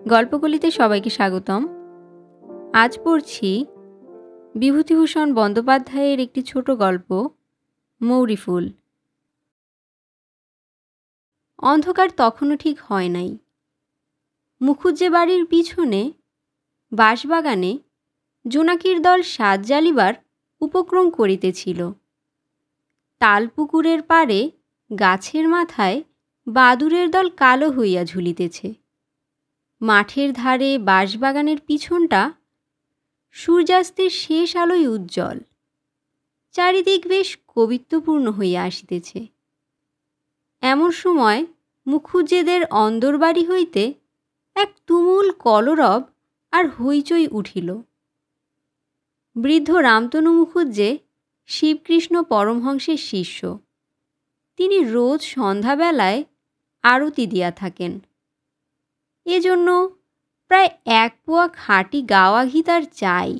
গল্পকলিতে সবাইকে স্বাগতম। আজ পড়ছি বিভূতিভূষণ বন্দ্যোপাধ্যায়ের একটি ছোট গল্প, মৌরি ফুল। অন্ধকার তখনও ঠিক হয় নাই। মুখুজ্জে বাড়ির পিছনে বাঁশবাগানে জোনাকির দল সাজ জ্বালিবার উপক্রম করিতেছিল। তালপুকুরের পাড়ে গাছের মাথায় বাদুড়ের দল কালো হইয়া ঝুলিতেছে। মাঠের ধারে বাঁশবাগানের পিছনটা সূর্যাস্তের শেষ আলোয় উজ্জ্বল। চারিদিক বেশ কবিত্বপূর্ণ হইয়া আসিতেছে। এমন সময় মুখুজ্জেদের অন্দরবাড়ি হইতে এক তুমুল কলরব আর হইচই উঠিল। বৃদ্ধ রামতনু মুখুজ্জে শিবকৃষ্ণ পরমহংসের শিষ্য। তিনি রোজ সন্ধ্যাবেলায় আরতি দিয়া থাকেন। এজন্য প্রায় 1 পোয়া খাঁটি গাওয়া ঘি তার চাই।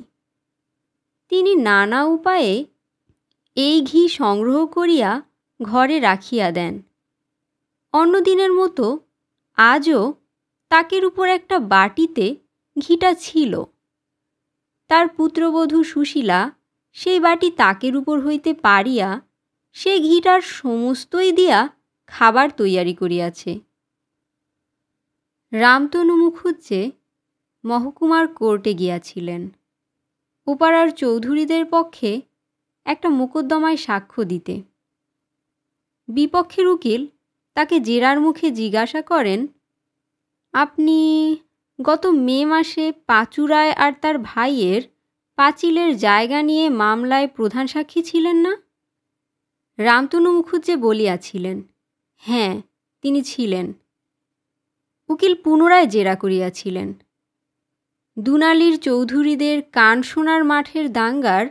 তিনি নানা উপায়ে এই ঘি সংগ্রহ করিয়া ঘরে রাখিয়া দেন। অন্যদিনের মতো আজও তাকের উপর একটা বাটিতে ঘিটা ছিল। তার পুত্রবধূ সুশীলা সেই বাটি তাকের উপর হইতে পারিয়া সে ঘিটার সমস্তই দিয়া খাবার তৈয়ারি করিয়াছে। রামতনু মুখুজ্জে মহকুমার কোর্টে গিয়াছিলেন ওপাড়ার চৌধুরীদের পক্ষে একটা মোকদ্দমায় সাক্ষ্য দিতে। বিপক্ষের উকিল তাকে জেরার মুখে জিজ্ঞাসা করেন, আপনি গত মে মাসে পাঁচু রায় আর তার ভাইয়ের পাঁচিলের জায়গা নিয়ে মামলায় প্রধান সাক্ষী ছিলেন না? রামতনু মুখুজ্জে বলিয়াছিলেন, হ্যাঁ, তিনি ছিলেন। উকিল পুনরায় জেরা করিয়াছিলেন, দুনালির চৌধুরীদের কানসোনার মাঠের দাঙ্গার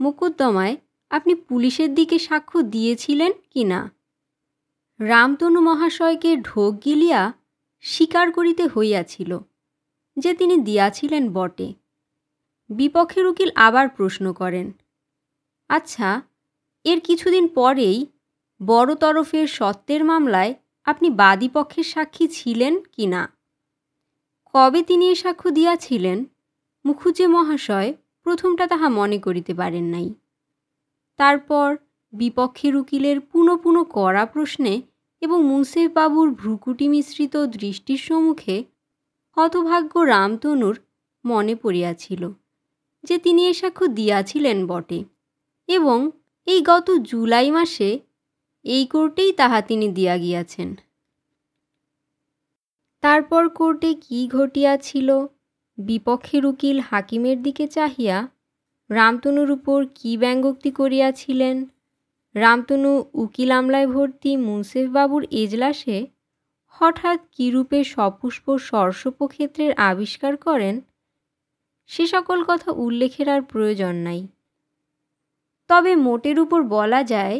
মোকদ্দমায় আপনি পুলিশের দিকে সাক্ষ্য দিয়েছিলেন কি না? রামতনু মহাশয়কে ঢোক গিলিয়া স্বীকার করিতে হইয়াছিল যে তিনি দিয়াছিলেন বটে। বিপক্ষের উকিল আবার প্রশ্ন করেন, আচ্ছা, এর কিছুদিন পরেই বড় তরফের সত্ত্বের মামলায় আপনি বাদীপক্ষের সাক্ষী ছিলেন কি না? কবে তিনি এ সাক্ষ্য দিয়াছিলেন মুখুজ্জে মহাশয় প্রথমটা তাহা মনে করিতে পারেন নাই। তারপর বিপক্ষের উকিলের পুনঃ পুনঃ কড়া প্রশ্নে এবং মুন্সেফবাবুর ভ্রুকুটি মিশ্রিত দৃষ্টির সম্মুখে হতভাগ্য রামতনুর মনে পড়িয়াছিল যে তিনি এ সাক্ষ্য দিয়াছিলেন বটে, এবং এই গত জুলাই মাসে এই কোর্টেই তাহা তিনি দিয়া গিয়াছেন। তারপর কোর্টে কি ঘটিয়াছিল, বিপক্ষের উকিল হাকিমের দিকে চাহিয়া রামতনুর উপর কি ব্যঙ্গোক্তি করিয়াছিলেন, রামতনু উকিল আমলায় ভর্তি মুন্সেফবাবুর এজলাসে হঠাৎ কিরূপে সপুষ্প সর্ষপক্ষেত্রের আবিষ্কার করেন, সে সকল কথা উল্লেখের আর প্রয়োজন নাই। তবে মোটের উপর বলা যায়,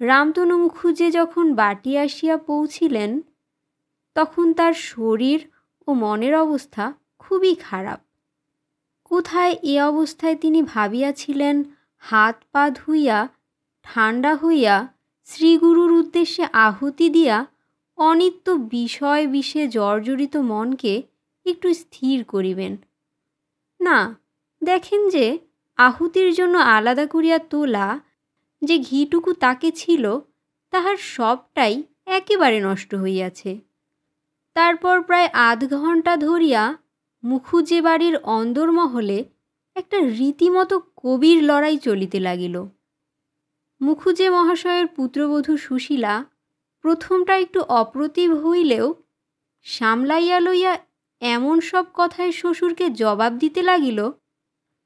রামতনু মুখুজ্জে যখন বাটি আসিয়া পৌঁছিলেন তখন তার শরীর ও মনের অবস্থা খুবই খারাপ। কোথায় এ অবস্থায় তিনি ভাবিয়াছিলেন হাত পা ধুইয়া ঠান্ডা হইয়া শ্রীগুরুর উদ্দেশ্যে আহুতি দিয়া অনিত্য বিষয় বিষে জর্জরিত মনকে একটু স্থির করিবেন। না, দেখেন যে আহুতির জন্য আলাদা করিয়া তোলা যে ঘিটুকু তাকে ছিল তাহার সবটাই একেবারে নষ্ট হইয়াছে। তারপর প্রায় আধ ঘণ্টা ধরিয়া মুখুজ্জে বাড়ির অন্দরমহলে একটা রীতিমতো কবির লড়াই চলিতে লাগিল। মুখুজ্জে মহাশয়ের পুত্রবধূ সুশীলা প্রথমটা একটু অপ্রতিভ হইলেও সামলাইয়া লইয়া এমন সব কথায় শ্বশুরকে জবাব দিতে লাগিল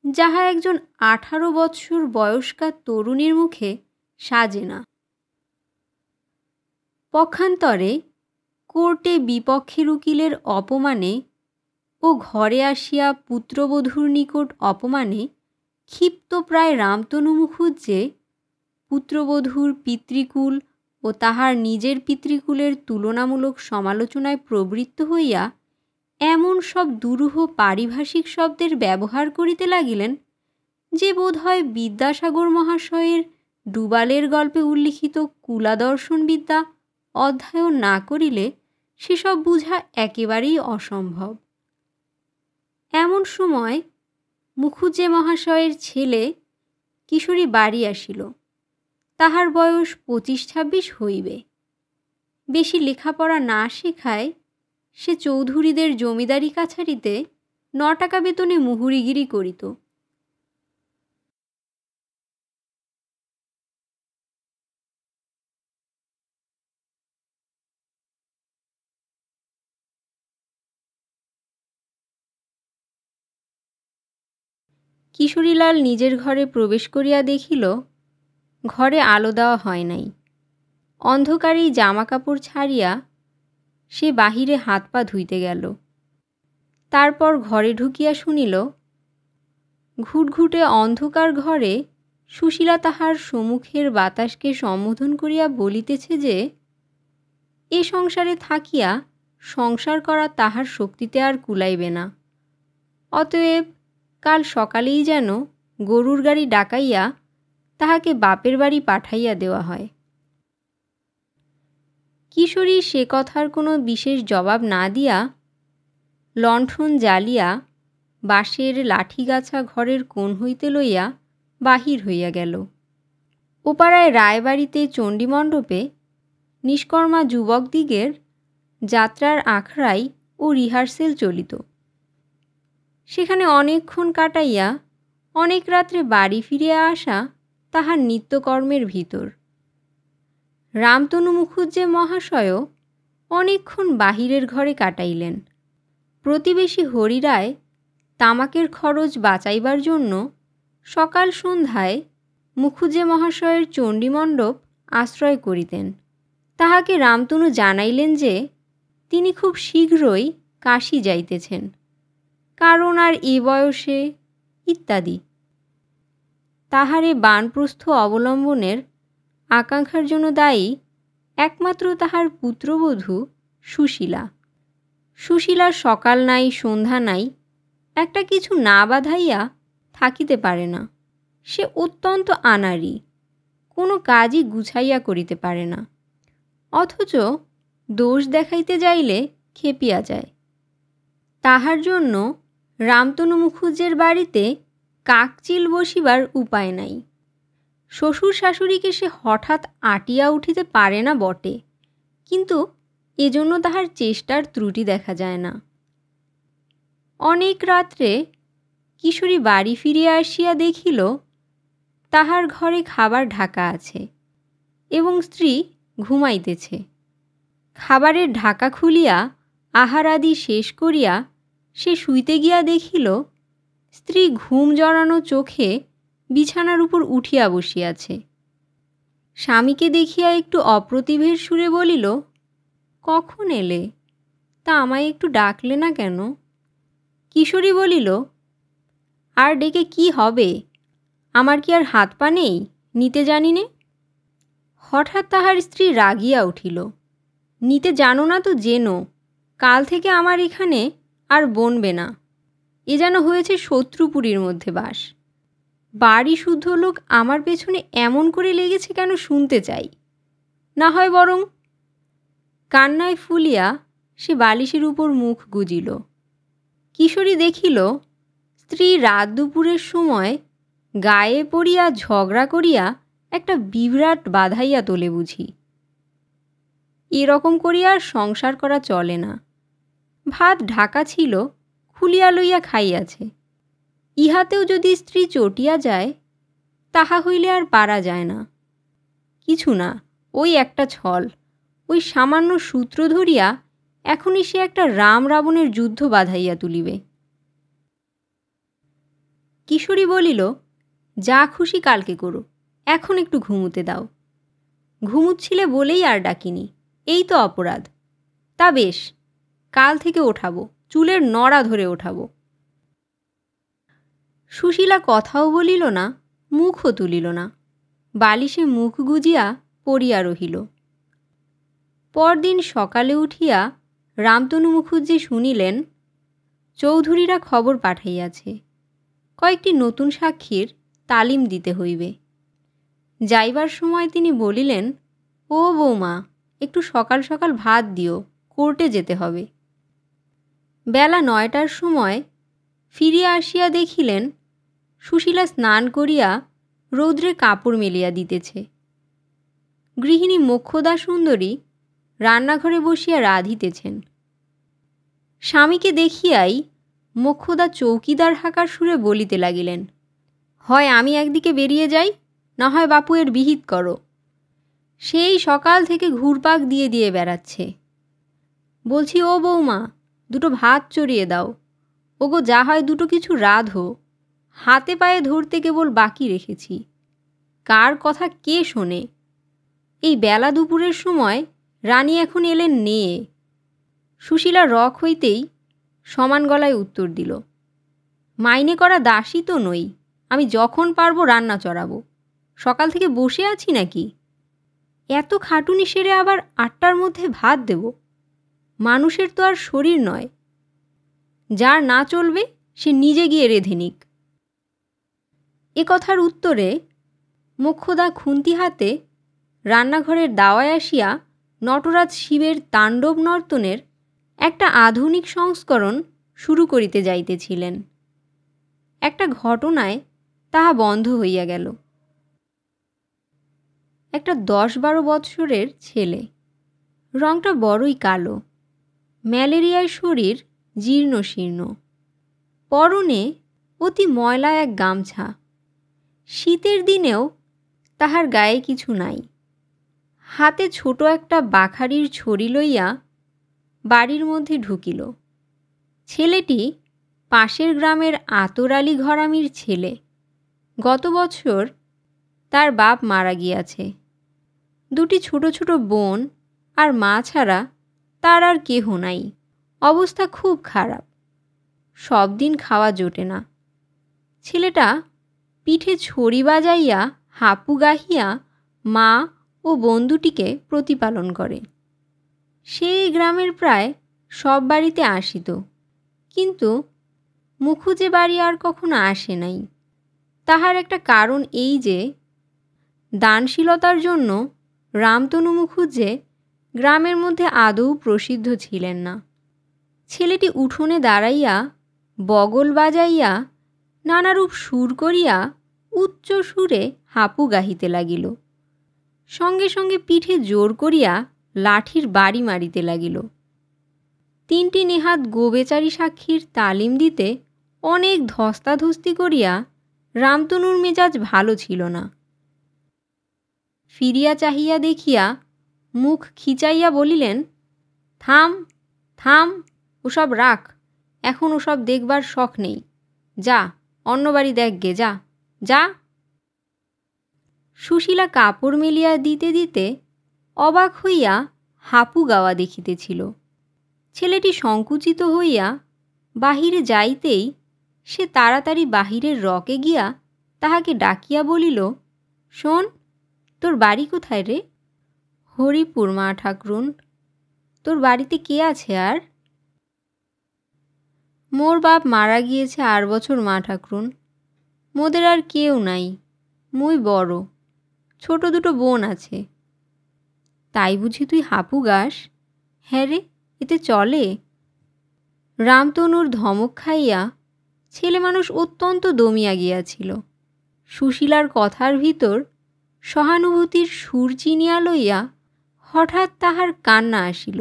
যাহা একজন 18 বৎসর বয়স্কা তরুণীর মুখে সাজে না। পক্ষান্তরে কোর্টে বিপক্ষের উকিলের অপমানে ও ঘরে আসিয়া পুত্রবধূর নিকট অপমানে ক্ষিপ্ত প্রায় রামতনু মুখুজ্জে পুত্রবধূর পিতৃকুল ও তাহার নিজের পিতৃকুলের তুলনামূলক সমালোচনায় প্রবৃত্ত হইয়া এমন সব দুরূহ পারিভাষিক শব্দের ব্যবহার করিতে লাগিলেন যে বোধ হয় বিদ্যাসাগর মহাশয়ের ডুবালের গল্পে উল্লিখিত কুলাদর্শন বিদ্যা অধ্যয়ন না করিলে সেসব বুঝা একেবারেই অসম্ভব। এমন সময় মুখুজ্জে মহাশয়ের ছেলে কিশোরী বাড়ি আসিল। তাহার বয়স 25-26 হইবে। বেশি লেখাপড়া না শেখায় সে চৌধুরীদের জমিদারি কাছারিতে 9 টাকা বেতনে মুহুরিগিরি করিত। কিশোরীলাল নিজের ঘরে প্রবেশ করিয়া দেখিল ঘরে আলো দেওয়া হয় নাই। অন্ধকারেই জামা কাপড় ছাড়িয়া সে বাহিরে হাত পা ধুইতে গেল। তারপর ঘরে ঢুকিয়া শুনিল ঘুটঘুটে অন্ধকার ঘরে সুশীলা তাহার সম্মুখের বাতাসকে সম্বোধন করিয়া বলিতেছে যে এ সংসারে থাকিয়া সংসার করা তাহার শক্তিতে আর কুলাইবে না, অতএব কাল সকালেই যেন গরুর গাড়ি ডাকাইয়া তাহাকে বাপের বাড়ি পাঠাইয়া দেওয়া হয়। কিশোরী সে কথার কোনো বিশেষ জবাব না দিয়া লণ্ঠন জ্বালিয়া বাঁশের লাঠিগাছা ঘরের কোণ হইতে লইয়া বাহির হইয়া গেল। ওপাড়ায় রায়বাড়িতে চণ্ডীমণ্ডপে নিষ্কর্মা যুবকদিগের যাত্রার আখড়াই ও রিহার্সেল চলিত। সেখানে অনেকক্ষণ কাটাইয়া অনেক রাত্রে বাড়ি ফিরিয়া আসা তাহার নিত্যকর্মের ভিতর। রামতনু মুখুজ্জে মহাশয়ও অনেকক্ষণ বাহিরের ঘরে কাটাইলেন। প্রতিবেশী হরিরায় তামাকের খরচ বাঁচাইবার জন্য সকাল সন্ধ্যায় মুখুজ্জে মহাশয়ের চণ্ডীমণ্ডপ আশ্রয় করিতেন। তাহাকে রামতনু জানাইলেন যে তিনি খুব শীঘ্রই কাশী যাইতেছেন, কারণ আর এ বয়সে ইত্যাদি। তাহারে বানপ্রস্থ অবলম্বনের আকাঙ্ক্ষার জন্য দায়ী একমাত্র তাহার পুত্রবধূ সুশীলা। সুশীলার সকাল নাই সন্ধ্যা নাই, একটা কিছু না বাধাইয়া থাকিতে পারে না। সে অত্যন্ত আনাড়ি, কোনো কাজই গুছাইয়া করিতে পারে না, অথচ দোষ দেখাইতে যাইলে খেপিয়া যায়। তাহার জন্য রামতনু মুখুজ্জের বাড়িতে কাকচিল বসিবার উপায় নাই। শ্বশুর শাশুড়িকে সে হঠাৎ আটিয়া উঠিতে পারে না বটে, কিন্তু এজন্য তাহার চেষ্টার ত্রুটি দেখা যায় না। অনেক রাত্রে কিশোরী বাড়ি ফিরিয়া আসিয়া দেখিল তাহার ঘরে খাবার ঢাকা আছে এবং স্ত্রী ঘুমাইতেছে। খাবারের ঢাকা খুলিয়া আহারাদি শেষ করিয়া সে শুইতে গিয়া দেখিল স্ত্রী ঘুম জড়ানো চোখে বিছানার উপর উঠিয়া বসিয়াছে। স্বামীকে দেখিয়া একটু অপ্রতিভের সুরে বলিল, কখন এলে? তা আমায় একটু ডাকলে না কেন? কিশোরী বলিল, আর ডেকে কি হবে? আমার কি আর হাত পা নেই, নিতে জানি নে? হঠাৎ তাহার স্ত্রী রাগিয়া উঠিল, নিতে জানো না তো জেনো, কাল থেকে আমার এখানে আর বনবে না। এ যেন হয়েছে শত্রুপুরীর মধ্যে বাস। বাড়ি শুদ্ধ লোক আমার পেছনে এমন করে লেগেছে কেন শুনতে চাই, না হয় বরং। কান্নায় ফুলিয়া সে বালিশের উপর মুখ গুজিল। কিশোরী দেখিল স্ত্রী রাত দুপুরের সময় গায়ে পড়িয়া ঝগড়া করিয়া একটা বিভ্রাট বাঁধাইয়া তোলে বুঝি। এরকম করিয়া আর সংসার করা চলে না। ভাত ঢাকা ছিল, খুলিয়া লইয়া খাইয়াছে। ইহাতেও যদি স্ত্রী চটিয়া যায়, তাহা হইলে আর পারা যায় না। কিছু না, ওই একটা ছল, ওই সামান্য সূত্র ধরিয়া এখনই সে একটা রাম রাবণের যুদ্ধ বাঁধাইয়া তুলিবে। কিশোরী বলিল, যা খুশি কালকে করো, এখন একটু ঘুমুতে দাও। ঘুমুচ্ছিলে বলেই আর ডাকিনি, এই তো অপরাধ। তা বেশ, কাল থেকে ওঠাবো, চুলের নড়া ধরে ওঠাবো। সুশীলা কথাও বলিল না, মুখও তুলিল না, বালিশে মুখ গুজিয়া পড়িয়া রহিল। পরদিন সকালে উঠিয়া রামতনু মুখুজ্জে শুনিলেন চৌধুরীরা খবর পাঠাইয়াছে, কয়েকটি নতুন সাক্ষীর তালিম দিতে হইবে। যাইবার সময় তিনি বলিলেন, ও বৌমা, একটু সকাল সকাল ভাত দিও, কোর্টে যেতে হবে। বেলা 9টার সময় ফিরিয়া আসিয়া দেখিলেন সুশীলা স্নান করিয়া রৌদ্রে কাপড় মেলিয়া দিতেছে। গৃহিণী মোক্ষদা সুন্দরী রান্নাঘরে বসিয়া রাঁধিতেছেন। স্বামীকে দেখিয়াই মোক্ষদা চৌকিদার হাঁকার সুরে বলিতে লাগিলেন, হয় আমি একদিকে বেরিয়ে যাই, না হয় বাপু এর বিহিত করো। সেই সকাল থেকে ঘুরপাক দিয়ে দিয়ে বেড়াচ্ছে। বলছি, ও বৌমা, দুটো ভাত চড়িয়ে দাও। ওগো, যা হয় দুটো কিছু রাঁধো। হাতে পায়ে ধরতে কেবল বাকি রেখেছি। কার কথা কে শোনে? এই বেলা দুপুরের সময় রানী এখন এলেন নেয়ে। সুশীলা রক হইতেই সমান গলায় উত্তর দিল, মাইনে করা দাসী তো নই, আমি যখন পারবো রান্না চড়াবো। সকাল থেকে বসে আছি নাকি? এত খাটুনি সেরে আবার 8টার মধ্যে ভাত দেব? মানুষের তো আর শরীর নয়। যার না চলবে সে নিজে গিয়ে রেঁধে নিক। এ কথার উত্তরে মোক্ষদা খুন্তি হাতে রান্নাঘরের দাওয়ায় আসিয়া নটরাজ শিবের তাণ্ডব নর্তনের একটা আধুনিক সংস্করণ শুরু করিতে যাইতেছিলেন। একটা ঘটনায় তাহা বন্ধ হইয়া গেল। একটা 10-12 বৎসরের ছেলে, রংটা বড়ই কালো, ম্যালেরিয়ায় শরীর জীর্ণ শীর্ণ, পরনে অতি ময়লা এক গামছা। শীতের দিনেও তাহার গায়ে কিছু নাই। হাতে ছোট একটা বাখারির ছড়ি লইয়া বাড়ির মধ্যে ঢুকিল। ছেলেটি পাশের গ্রামের আতর আলী ঘরামির ছেলে। গত বছর তার বাপ মারা গিয়াছে। দুটি ছোট ছোট বোন আর মা ছাড়া তার আর কেহ নাই। অবস্থা খুব খারাপ, সব দিন খাওয়া জোটে না। ছেলেটা পিঠে ছড়ি বাজাইয়া হাঁপু গাহিয়া মা ও বন্ধুটিকে প্রতিপালন করে। সেই গ্রামের প্রায় সব বাড়িতে আসিত, কিন্তু মুখুজ্জে বাড়ি আর কখনো আসে নাই। তাহার একটা কারণ এই যে দানশীলতার জন্য রামতনু মুখুজ্জে গ্রামের মধ্যে আদৌ প্রসিদ্ধ ছিলেন না। ছেলেটি উঠোনে দাঁড়াইয়া বগল বাজাইয়া নানারূপ সুর করিয়া উচ্চ সুরে হাঁপু গাহিতে লাগিল। সঙ্গে সঙ্গে পিঠে জোর করিয়া লাঠির বাড়ি মারিতে লাগিল। 3টি নেহাত গোবেচারী সাক্ষীর তালিম দিতে অনেক ধস্তাধস্তি করিয়া রামতনুর মেজাজ ভালো ছিল না। ফিরিয়া চাহিয়া দেখিয়া মুখ খিচাইয়া বলিলেন, থাম থাম, ওসব রাখ, এখন ওসব দেখবার শখ নেই। যা, অন্য বাড়ি দেখ গে, যা যা। সুশীলা কাপড় মেলিয়া দিতে দিতে অবাক হইয়া হাঁপু গাওয়া দেখিতেছিল। ছেলেটি সংকুচিত হইয়া বাহিরে যাইতেই সে তাড়াতাড়ি বাহিরের রকে গিয়া তাহাকে ডাকিয়া বলিল, শোন, তোর বাড়ি কোথায় রে? হরিপুর মা ঠাকরুন। তোর বাড়িতে কে আছে আর? মোর বাপ মারা গিয়েছে 8 বছর মা ঠাকরুন। মোদের আর কেউ নাই, মুই বড়, ছোট দুটো বোন আছে। তাই বুঝি তুই হাঁপু গাস? হ্যাঁ রে, এতে চলে? রামতনুর ধমক খাইয়া ছেলে মানুষ অত্যন্ত দমিয়া গিয়াছিল। সুশীলার কথার ভিতর সহানুভূতির সুর চিনিয়া লইয়া হঠাৎ তাহার কান্না আসিল।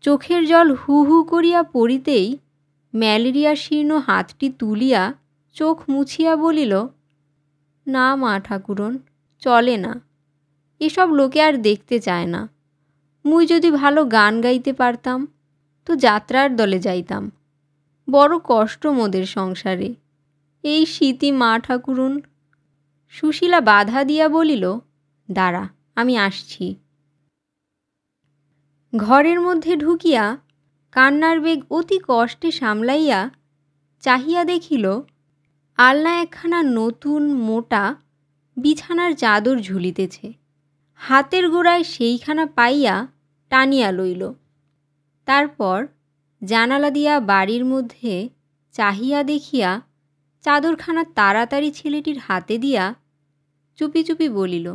চোখের জল হু হু করিয়া পড়িতেই ম্যালেরিয়া শীর্ণ হাতটি তুলিয়া চোখ মুছিয়া বলিল, না মা ঠাকুরন, চলে না। এসব লোকে আর দেখতে চায় না। মুই যদি ভালো গান গাইতে পারতাম তো যাত্রার দলে যাইতাম। বড় কষ্ট মোদের সংসারে, এই শীতই মা ঠাকুরুন। সুশীলা বাধা দিয়া বলিল, দাঁড়া, আমি আসছি। ঘরের মধ্যে ঢুকিয়া কান্নার বেগ অতি কষ্টে সামলাইয়া চাহিয়া দেখিল আলনা একখানা নতুন মোটা বিছানার চাদর ঝুলিতেছে। হাতের গোড়ায় সেইখানা পাইয়া টানিয়া লইল। তারপর জানালা দিয়া বাড়ির মধ্যে চাহিয়া দেখিয়া চাদরখানা তাড়াতাড়ি ছেলেটির হাতে দিয়া চুপি চুপি বলিল,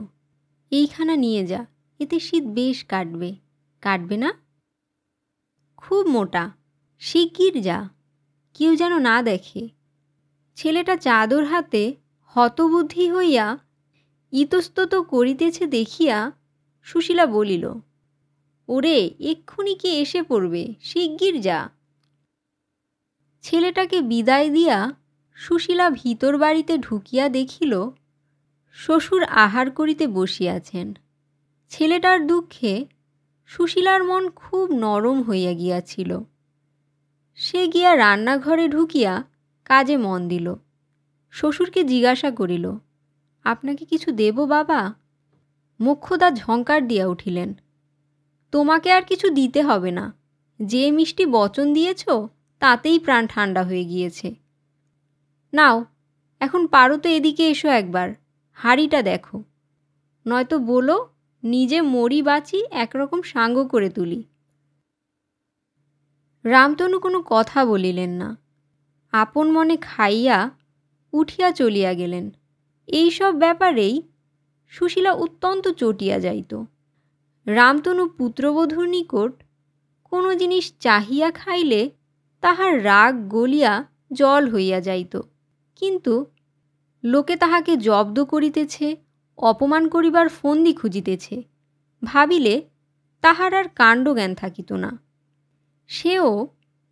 এইখানা নিয়ে যা, এতে শীত বেশ কাটবে, কাটবে না? খুব মোটা, শিগগির যা, কেউ যেন না দেখে। ছেলেটা চাদর হাতে হতবুদ্ধি হইয়া ইতস্তত করিতেছে দেখিয়া সুশীলা বলিল, ওরে এক্ষুনি কে এসে পড়বে, শিগগির যা। ছেলেটাকে বিদায় দিয়া সুশীলা ভিতর বাড়িতে ঢুকিয়া দেখিল শ্বশুর আহার করিতে বসিয়াছেন। ছেলেটার দুঃখে সুশীলার মন খুব নরম হইয়া গিয়াছিল। সে গিয়া রান্নাঘরে ঢুকিয়া কাজে মন দিল। শ্বশুরকে জিজ্ঞাসা করিল, আপনাকে কিছু দেব বাবা? মোক্ষদা ঝঙ্কার দিয়া উঠিলেন, তোমাকে আর কিছু দিতে হবে না, যে মিষ্টি বচন দিয়েছ তাতেই প্রাণ ঠান্ডা হয়ে গিয়েছে। নাও এখন পারো তো এদিকে এসো, একবার হাঁড়িটা দেখো, নয়তো বলো নিজে মরি বাঁচি একরকম সাঙ্গ করে তুলি। রামতনু কোনো কথা বলিলেন না, আপন মনে খাইয়া উঠিয়া চলিয়া গেলেন। এই সব ব্যাপারেই সুশীলা অত্যন্ত চটিয়া যাইত। রামতনু পুত্রবধূর নিকট কোনো জিনিস চাহিয়া খাইলে তাহার রাগ গলিয়া জল হইয়া যাইত, কিন্তু লোকে তাহাকে জব্দ করিতেছে, অপমান করিবার ফন্দি খুঁজিতেছে ভাবিলে তাহার আর কাণ্ডজ্ঞান থাকিত না। সেও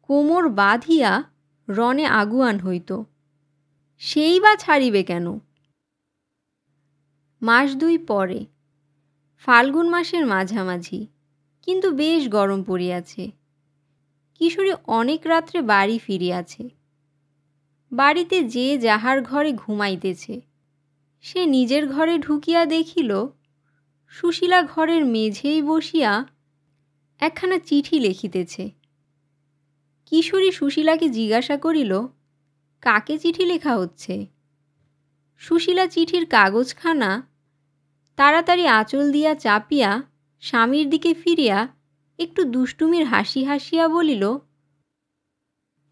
কোমর বাঁধিয়া রণে আগুয়ান হইত, সেই বা ছাড়িবে কেন? মাস দুই পরে, ফাল্গুন মাসের মাঝামাঝি, কিন্তু বেশ গরম পড়িয়াছে। কিশোরী অনেক রাত্রে বাড়ি ফিরিয়াছে। বাড়িতে যে যাহার ঘরে ঘুমাইতেছে, সে নিজের ঘরে ঢুকিয়া দেখিল সুশীলা ঘরের মেঝেই বসিয়া একখানা চিঠি লিখিতেছে। কিশোরী সুশীলাকে জিজ্ঞাসা করিল, কাকে চিঠি লেখা হচ্ছে? সুশীলা চিঠির কাগজখানা তাড়াতাড়ি আঁচল দিয়া চাপিয়া স্বামীর দিকে ফিরিয়া একটু দুষ্টুমির হাসি হাসিয়া বলিল,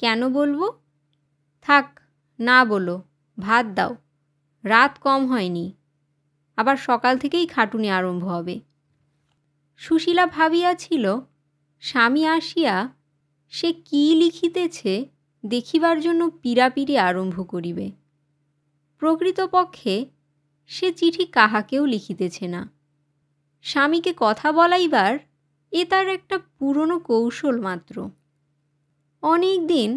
কেন বলবো? থাক, না বলো, ভাত দাও, রাত কম হয়নি, আবার সকাল থেকেই খাটুনি আরম্ভ হবে। সুশীলা ভাবিয়াছিল স্বামী আসিয়া সে কি লিখিতেছে দেখিবার জন্য পীড়াপিড়ি আরম্ভ করিবে। প্রকৃতপক্ষে সে চিঠি কাহাকেও লিখিতেছে না, স্বামীকে কথা বলাইবার এ তার একটা পুরনো কৌশল মাত্র। অনেক দিন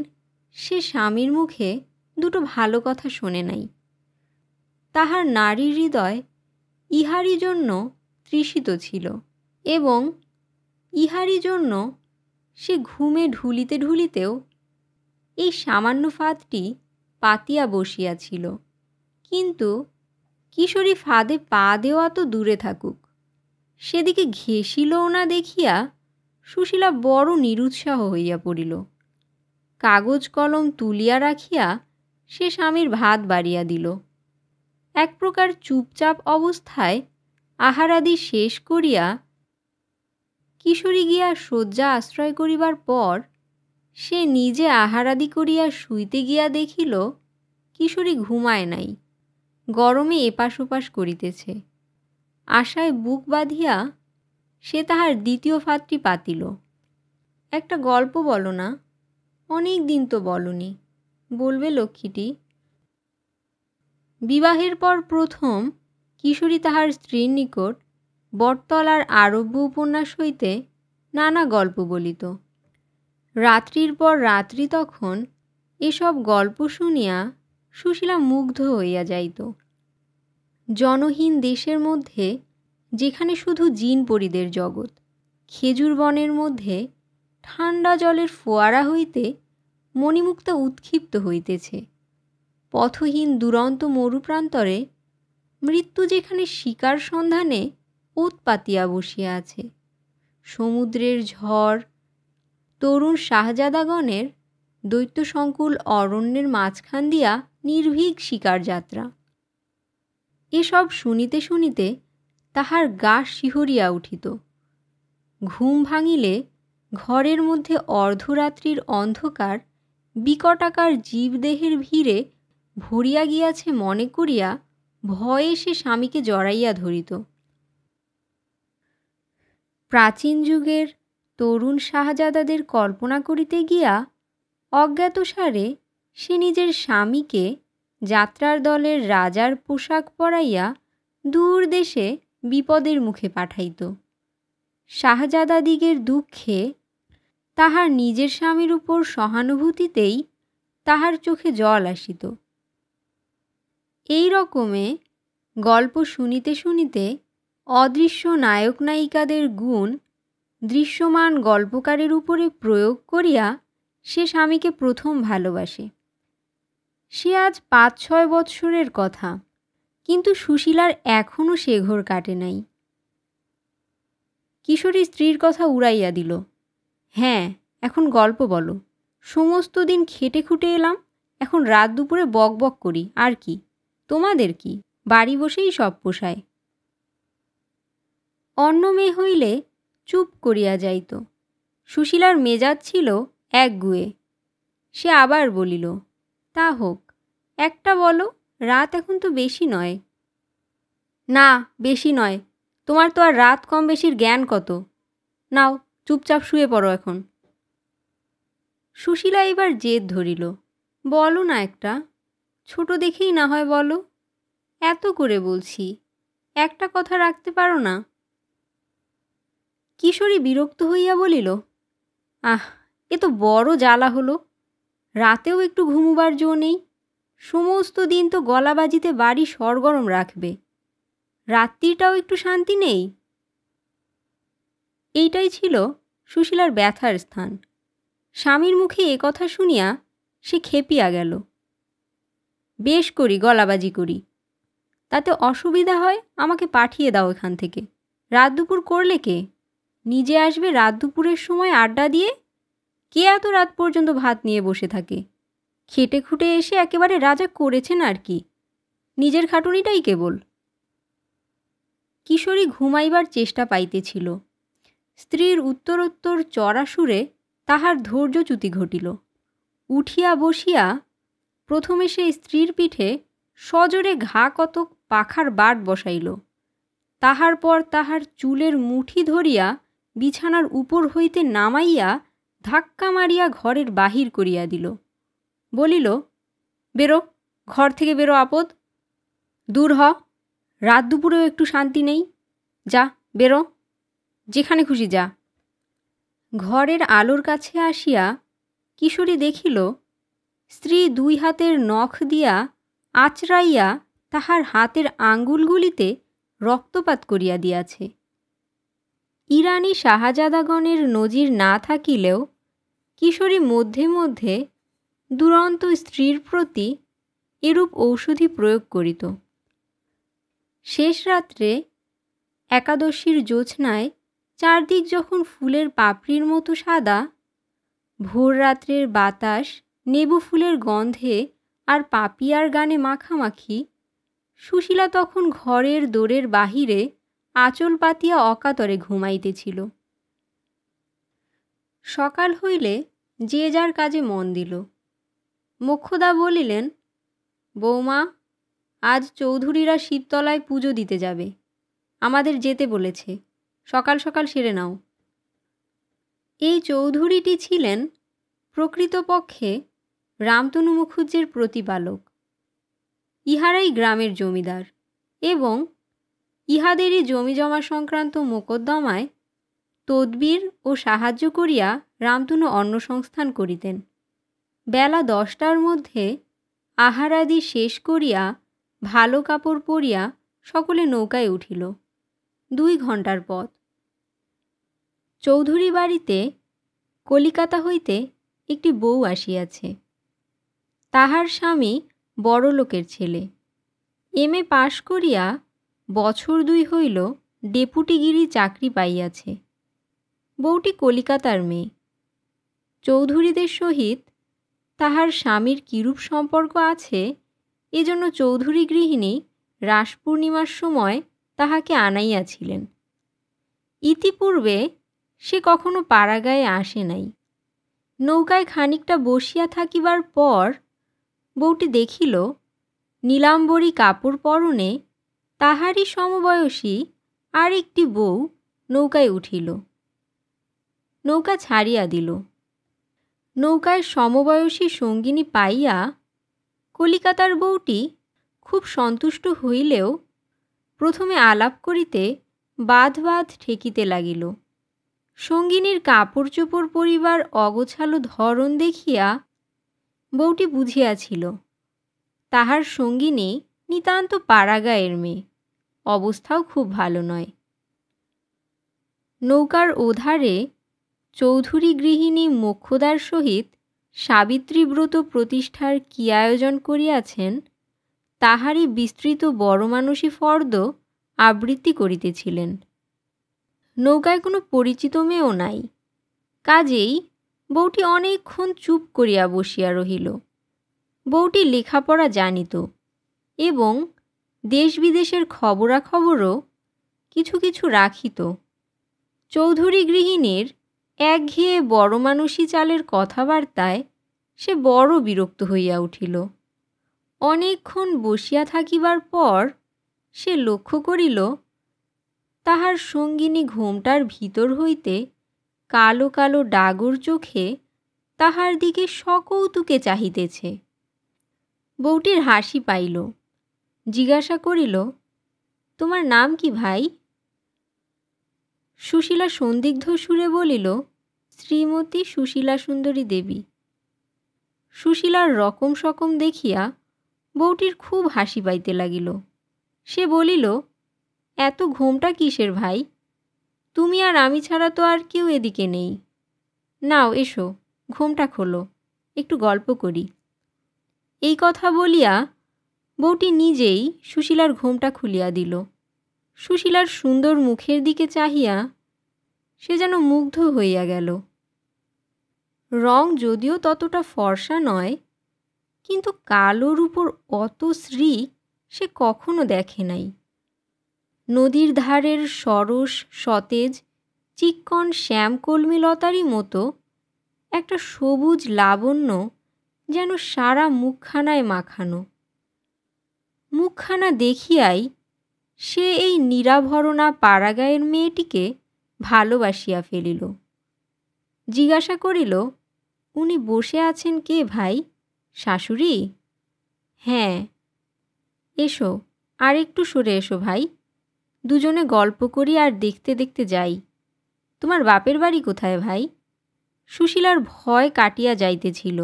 সে স্বামীর মুখে দুটো ভালো কথা শোনে নাই। তাহার নারী হৃদয় ইহারই জন্য তৃষিত ছিল, এবং ইহারই জন্য সে ঘুমে ঢুলিতে ঢুলিতেও এই সামান্য ফাঁদটি পাতিয়া বসিয়াছিল। কিন্তু কিশোরী ফাঁদে পা দেওয়া তো দূরে থাকুক, সেদিকে ঘেঁষিলও না দেখিয়া সুশীলা বড় নিরুৎসাহ হইয়া পড়িল। কাগজ কলম তুলিয়া রাখিয়া সে স্বামীর ভাত বাড়িয়া দিল। এক প্রকার চুপচাপ অবস্থায় আহারাদি শেষ করিয়া কিশোরী গিয়া শয্যা আশ্রয় করিবার পর সে নিজে আহারাদি করিয়া শুইতে গিয়া দেখিল কিশোরী ঘুমায় নাই, গরমে এপাশ ওপাশ করিতেছে। আশায় বুক বাঁধিয়া সে তাহার দ্বিতীয় ফাঁদটি পাতিল। একটা গল্প বলো না, অনেক দিন তো বলনি, বলবে লক্ষ্মীটি। বিবাহের পর প্রথম কিশোরী তাহার স্ত্রীর নিকট বটতলার আরব্য উপন্যাস হইতে নানা গল্প বলিত। রাত্রির পর রাত্রি তখন এসব গল্প শুনিয়া সুশীলা মুগ্ধ হইয়া যাইত। জনহীন দেশের মধ্যে, যেখানে শুধু জিনপরীদের জগৎ, খেজুর বনের মধ্যে ঠান্ডা জলের ফোয়ারা হইতে মণিমুক্তা উৎক্ষিপ্ত হইতেছে, পথহীন দুরন্ত মরুপ্রান্তরে মৃত্যু যেখানে শিকার সন্ধানে ওত পাতিয়া বসিয়া আছে, সমুদ্রের ঝড় তরুণ শাহজাদাগণের দৈত্যসংকুল অরণ্যের মাঝখান দিয়া নির্ভীক শিকার যাত্রা। এসব শুনিতে শুনিতে তাহার গা শিহরিয়া উঠিত। ঘুম ভাঙিলে ঘরের মধ্যে অর্ধরাত্রির অন্ধকার বিকটাকার জীবদেহের ভিড়ে ভরিয়া গিয়াছে মনে করিয়া ভয়ে সে স্বামীকে জড়াইয়া ধরিত। প্রাচীন যুগের তরুণ শাহজাদাদের কল্পনা করিতে গিয়া অজ্ঞাতসারে সে নিজের স্বামীকে যাত্রার দলের রাজার পোশাক পরাইয়া দূর দেশে বিপদের মুখে পাঠাইত। শাহজাদাদিগের দুঃখে তাহার নিজের স্বামীর উপর সহানুভূতিতেই তাহার চোখে জল আসিত। এই রকমে গল্প শুনিতে শুনিতে অদৃশ্য নায়ক নায়িকাদের গুণ দৃশ্যমান গল্পকারের উপরে প্রয়োগ করিয়া সে স্বামীকে প্রথম ভালোবাসে। সে আজ ৫-৬ বৎসরের কথা, কিন্তু সুশীলার এখনও সে ঘোর কাটে নাই। কিশোরী স্ত্রীর কথা উড়াইয়া দিল। হ্যাঁ, এখন গল্প বলো। সমস্ত দিন খেটে খুটে এলাম, এখন রাত দুপুরে বক বক করি, আর কি? তোমাদের কি? বাড়ি বসেই সব পোষায়। অন্য মেয়ে হইলে চুপ করিয়া যাইত। সুশীলার মেজাজ ছিল একগুঁয়ে। সে আবার বলিল, তা হোক, একটা বলো, রাত এখন তো বেশি নয়। না, বেশি নয়। তোমার তো আর রাত কম বেশির জ্ঞান কত? নাও, চুপচাপ শুয়ে পড়ো এখন। সুশীলা এবার জেদ ধরিল, বলো না একটা, ছোট দেখেই না হয় বলো। এত করে বলছি, একটা কথা রাখতে পারো না? কিশোরী বিরক্ত হইয়া বলিল, আহ, এ তো বড় জ্বালা হলো। রাতেও একটু ঘুমুবার জো নেই। সমস্ত দিন তো গলা বাজিতে বাড়ি সরগরম রাখবে, রাত্রিটাও একটু শান্তি নেই। এইটাই ছিল সুশীলার ব্যথার স্থান। স্বামীর মুখে এ কথা শুনিয়া সে খেপিয়া গেল। বেশ করি গলাবাজি করি, তাতে অসুবিধা হয় আমাকে পাঠিয়ে দাও এখান থেকে। রাত দুপুর করলে কে? নিজে আসবে রাত দুপুরের সময় আড্ডা দিয়ে। কে এত রাত পর্যন্ত ভাত নিয়ে বসে থাকে? খেটে খুটে এসে একেবারে রাজা করেছেন আর কি, নিজের খাটুনিটাই কেবল। কিশোরী ঘুমাইবার চেষ্টা পাইতেছিল। স্ত্রীর উত্তরোত্তর চড়া সুরে তাহার ধৈর্যচ্যুতি ঘটিল। উঠিয়া বসিয়া প্রথমে সে স্ত্রীর পিঠে সজোরে ঘা কতক পাখার বাট বসাইল। তাহার পর তাহার চুলের মুঠি ধরিয়া বিছানার উপর হইতে নামাইয়া ধাক্কা মারিয়া ঘরের বাহির করিয়া দিল। বলিল, বেরো, ঘর থেকে বেরো আপদ, দূর হ, রাত দুপুরেও একটু শান্তি নেই। যা, বেরো, যেখানে খুশি যা। ঘরের আলোর কাছে আসিয়া কিশোরী দেখিল স্ত্রী ২ হাতের নখ দিয়া আঁচড়াইয়া তাহার হাতের আঙ্গুলগুলিতে রক্তপাত করিয়া দিয়াছে। ইরানী শাহজাদাগণের নজির না থাকিলেও কিশোরী মধ্যে মধ্যে দুরন্ত স্ত্রীর প্রতি এরূপ ঔষধি প্রয়োগ করিত। শেষ রাত্রে একাদশীর জ্যোৎস্নায় চারদিক যখন ফুলের পাপড়ির মতো সাদা, ভোর রাত্রের বাতাস নেবু ফুলের গন্ধে আর পাপিয়ার গানে মাখামাখি, সুশীলা তখন ঘরের দোরের বাহিরে আঁচল পাতিয়া অকাতরে ঘুমাইতেছিল। সকাল হইলে যে যার কাজে মন দিল। মোক্ষদা বলিলেন, বৌমা, আজ চৌধুরীরা শিবতলায় পুজো দিতে যাবে, আমাদের যেতে বলেছে, সকাল সকাল সেরে নাও। এই চৌধুরীটি ছিলেন প্রকৃতপক্ষে রামতনু মুখুজ্জের প্রতিপালক। ইহারাই গ্রামের জমিদার এবং ইহাদেরই জমিজমা সংক্রান্ত মোকদ্দমায় তদবির ও সাহায্য করিয়া রামতনু অন্নসংস্থান করিতেন। বেলা 10টার মধ্যে আহারাদি শেষ করিয়া ভালো কাপড় পরিয়া সকলে নৌকায় উঠিল। 2 ঘণ্টার পথ। চৌধুরী বাড়িতে কলিকাতা হইতে একটি বউ আসিয়াছে। তাহার স্বামী বড়লোকের ছেলে, এম.এ. পাশ করিয়া বছর 2 হইল ডেপুটিগিরি চাকরি পাইয়াছে। বউটি কলিকাতার মেয়ে। চৌধুরীদের সহিত তাহার স্বামীর কিরূপ সম্পর্ক আছে, এজন্য চৌধুরী গৃহিণী রাস পূর্ণিমার সময় তাহাকে আনাইয়াছিলেন। ইতিপূর্বে সে কখনো পাড়াগাঁয়ে আসে নাই। নৌকায় খানিকটা বসিয়া থাকিবার পর বউটি দেখিল নীলাম্বরী কাপড় পরনে তাহারই সমবয়সী আর একটি বউ নৌকায় উঠিল। নৌকা ছাড়িয়া দিল। নৌকায় সমবয়সী সঙ্গিনী পাইয়া কলিকাতার বউটি খুব সন্তুষ্ট হইলেও প্রথমে আলাপ করিতে বাধ ঠেকিতে লাগিল। সঙ্গিনীর কাপড় চোপড় পরিবার অগোছালো ধরন দেখিয়া বউটি বুঝিয়াছিল তাহার সঙ্গিনী নিতান্ত পাড়াগাঁয়ের মেয়ে, অবস্থাও খুব ভালো নয়। নৌকার ওধারে চৌধুরী গৃহিণী মোক্ষদার সহিত সাবিত্রীব্রত প্রতিষ্ঠার কি আয়োজন করিয়াছেন তাহারই বিস্তৃত বড়মানুষী ফর্দ আবৃত্তি করিতেছিলেন। নৌকায় কোনো পরিচিত মেয়েও নাই, কাজেই বউটি অনেকক্ষণ চুপ করিয়া বসিয়া রহিল। বউটি লেখাপড়া জানিত এবং দেশ বিদেশের খবরাখবরও কিছু কিছু রাখিত। চৌধুরী গৃহিণীর একঘেয়ে বড়মানুষী চালের কথাবার্তায় সে বড় বিরক্ত হইয়া উঠিল। অনেকক্ষণ বসিয়া থাকিবার পর সে লক্ষ্য করিল তাহার সঙ্গিনী ঘোমটার ভিতর হইতে কালো কালো ডাগর চোখে তাহার দিকে সকৌতুকে চাহিতেছে। বউটির হাসি পাইল, জিজ্ঞাসা করিল, তোমার নাম কি ভাই? সুশীলা সন্দিগ্ধ সুরে বলিল, শ্রীমতী সুশীলা সুন্দরী দেবী। সুশীলার রকম সকম দেখিয়া বউটির খুব হাসি পাইতে লাগিল। সে বলিল, এত ঘোমটা কিসের ভাই? তুমি আর আমি ছাড়া তো আর কেউ এদিকে নেই। নাও এসো, ঘোমটা খোলো, একটু গল্প করি। এই কথা বলিয়া বউটি নিজেই সুশীলার ঘোমটা খুলিয়া দিল। সুশীলার সুন্দর মুখের দিকে চাহিয়া সে যেন মুগ্ধ হইয়া গেল। রং যদিও ততটা ফর্সা নয়, কিন্তু কালোর উপর অত শ্রী সে কখনো দেখে নাই। নদীর ধারের সরস সতেজ চিক্কণ শ্যামকলমিলতারই মতো একটা সবুজ লাবণ্য যেন সারা মুখখানায় মাখানো। মুখখানা দেখিয়াই সে এই নিরাভরণা পাড়াগাঁয়ের মেয়েটিকে ভালোবাসিয়া ফেলিল। জিজ্ঞাসা করিল, উনি বসে আছেন কে ভাই? শাশুড়ি? হ্যাঁ। এসো, আর একটু সরে এসো ভাই, দুজনে গল্প করি আর দেখতে দেখতে যাই। তোমার বাপের বাড়ি কোথায় ভাই? সুশীলার ভয় কাটিয়া যাইতেছিল।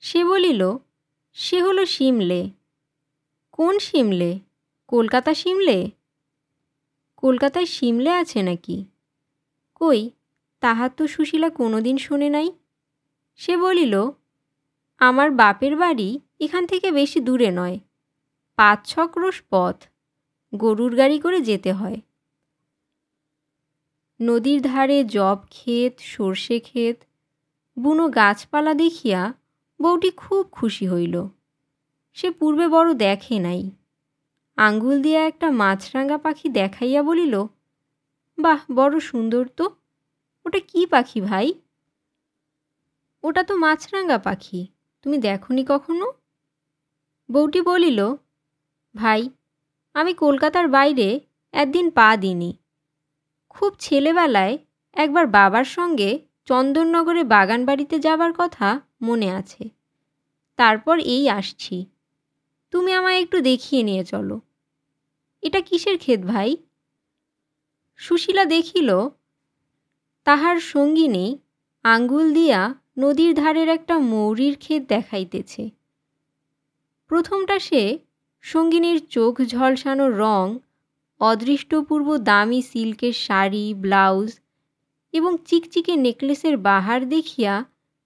সে বলিল, সে হলো সিমলে। কোন সিমলে? কলকাতা সিমলে? কলকাতায় সিমলে আছে নাকি? কই, তাহার তো সুশীলা কোনোদিন শোনে নাই। সে বলিল, আমার বাপের বাড়ি এখান থেকে বেশি দূরে নয়, 5-6 ক্রোশ পথ, গরুর গাড়ি করে যেতে হয়। নদীর ধারে জব ক্ষেত, সর্ষে ক্ষেত, বুনো গাছপালা দেখিয়া বউটি খুব খুশি হইল। সে পূর্বে বড় দেখে নাই। আঙ্গুল দিয়া একটা মাছরাঙা পাখি দেখাইয়া বলিল, বাহ, বড় সুন্দর তো। ওটা কি পাখি ভাই? ওটা তো মাছরাঙা পাখি, তুমি দেখনি কখনো? বউটি বলিল, ভাই, আমি কলকাতার বাইরে একদিন পা দিইনি। খুব ছেলেবেলায় একবার বাবার সঙ্গে চন্দননগরে বাগান বাড়িতে যাবার কথা মনে আছে। তারপর এই আসছি। তুমি আমায় একটু দেখিয়ে নিয়ে চলো। এটা কিসের ক্ষেত ভাই? সুশীলা দেখিল তাহার সঙ্গিনী আঙ্গুল দিয়া নদীর ধারের একটা মৌরির ক্ষেত দেখাইতেছে। প্রথমটা সে সঙ্গিনীর চোখ ঝলসানো রং, অদৃষ্টপূর্ব দামি সিল্কের শাড়ি, ব্লাউজ এবং চিকচিকে নেকলেসের বাহার দেখিয়া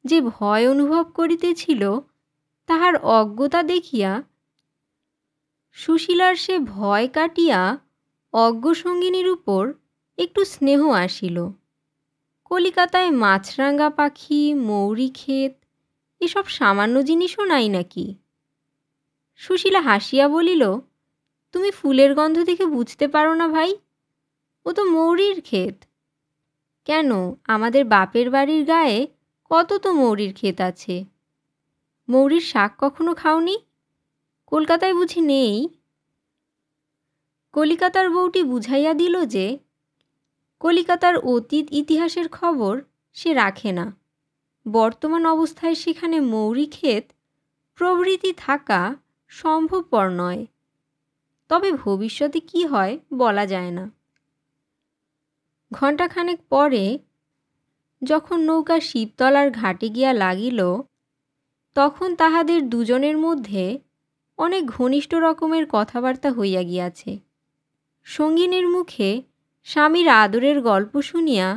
যে ভয় অনুভব করিতেছিল, তাহার অজ্ঞতা দেখিয়া সুশীলার সে ভয় কাটিয়া অজ্ঞ সঙ্গিনীর উপর একটু স্নেহ আসিল। কলিকাতায় মাছরাঙা পাখি, মৌরি ক্ষেত এসব সামান্য জিনিসও নাই নাকি? সুশীলা হাসিয়া বলিল, তুমি ফুলের গন্ধ দেখে বুঝতে পারো না ভাই? ও তো মৌরির ক্ষেত। কেন, আমাদের বাপের বাড়ির গায়ে কত তো মৌরির ক্ষেত আছে। মৌরির শাক কখনো খাওনি? কলকাতায় বুঝি নেই? কলিকাতার বউটি বুঝাইয়া দিল যে কলিকাতার অতীত ইতিহাসের খবর সে রাখে না। বর্তমান অবস্থায় সেখানে মৌরি ক্ষেত প্রভৃতি থাকা সম্ভবপর নয়। তবে ভবিষ্যতে কি হয় বলা যায় না। ঘণ্টাখানেক পরে যখন নৌকা শিবতলার ঘাটে গিয়া লাগিল, তখন তাহাদের দুজনের মধ্যে অনেক ঘনিষ্ঠ রকমের কথাবার্তা হইয়া গিয়াছে। সঙ্গিনীর মুখে স্বামীর আদরের গল্প শুনিয়া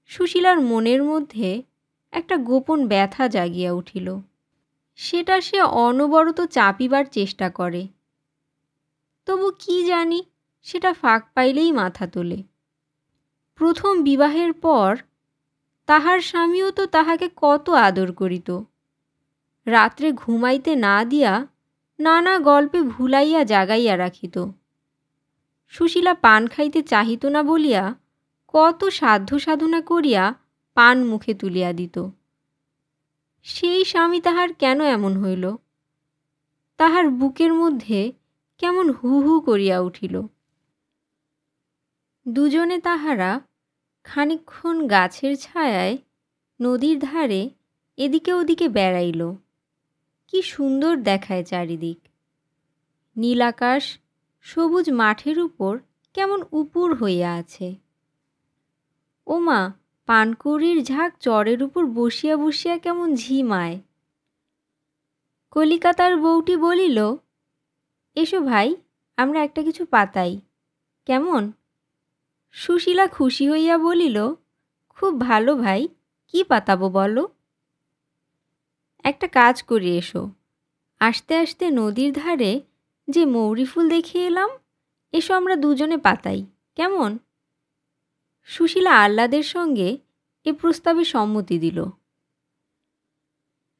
সুশীলার মনের মধ্যে একটা গোপন ব্যথা জাগিয়া উঠিল। সেটা সে অনবরত চাপিবার চেষ্টা করে, তবু কি জানি সেটা ফাঁক পাইলেই মাথা তোলে। প্রথম বিবাহের পর তাহার স্বামীও তো তাহাকে কত আদর করিত। রাত্রে ঘুমাইতে না দিয়া নানা গল্পে ভুলাইয়া জাগাইয়া রাখিত। সুশীলা পান খাইতে চাহিত না বলিয়া কত সাধ্য সাধনা করিয়া পান মুখে তুলিয়া দিত। সেই স্বামী তাহার কেন এমন হইল? তাহার বুকের মধ্যে কেমন হু হু করিয়া উঠিল। দুজনে তাহারা খানিকক্ষণ গাছের ছায়ায় নদীর ধারে এদিকে ওদিকে বেড়াইল। কি সুন্দর দেখায় চারিদিক। নীল আকাশ সবুজ মাঠের উপর কেমন উপুর হইয়া আছে। ওমা, পানকৌড়ির ঝাঁক চরের উপর বসিয়া বসিয়া কেমন ঝিমায়। কলিকাতার বউটি বলিল, এসো ভাই, আমরা একটা কিছু পাতাই, কেমন? সুশীলা খুশি হইয়া বলিল, খুব ভালো ভাই, কি পাতাবো বলো? একটা কাজ করি, এসো। আসতে আসতে নদীর ধারে যে মৌরি ফুল দেখে এলাম, এসো আমরা দুজনে পাতাই, কেমন? সুশীলা আহ্লাদের সঙ্গে এ প্রস্তাবে সম্মতি দিল।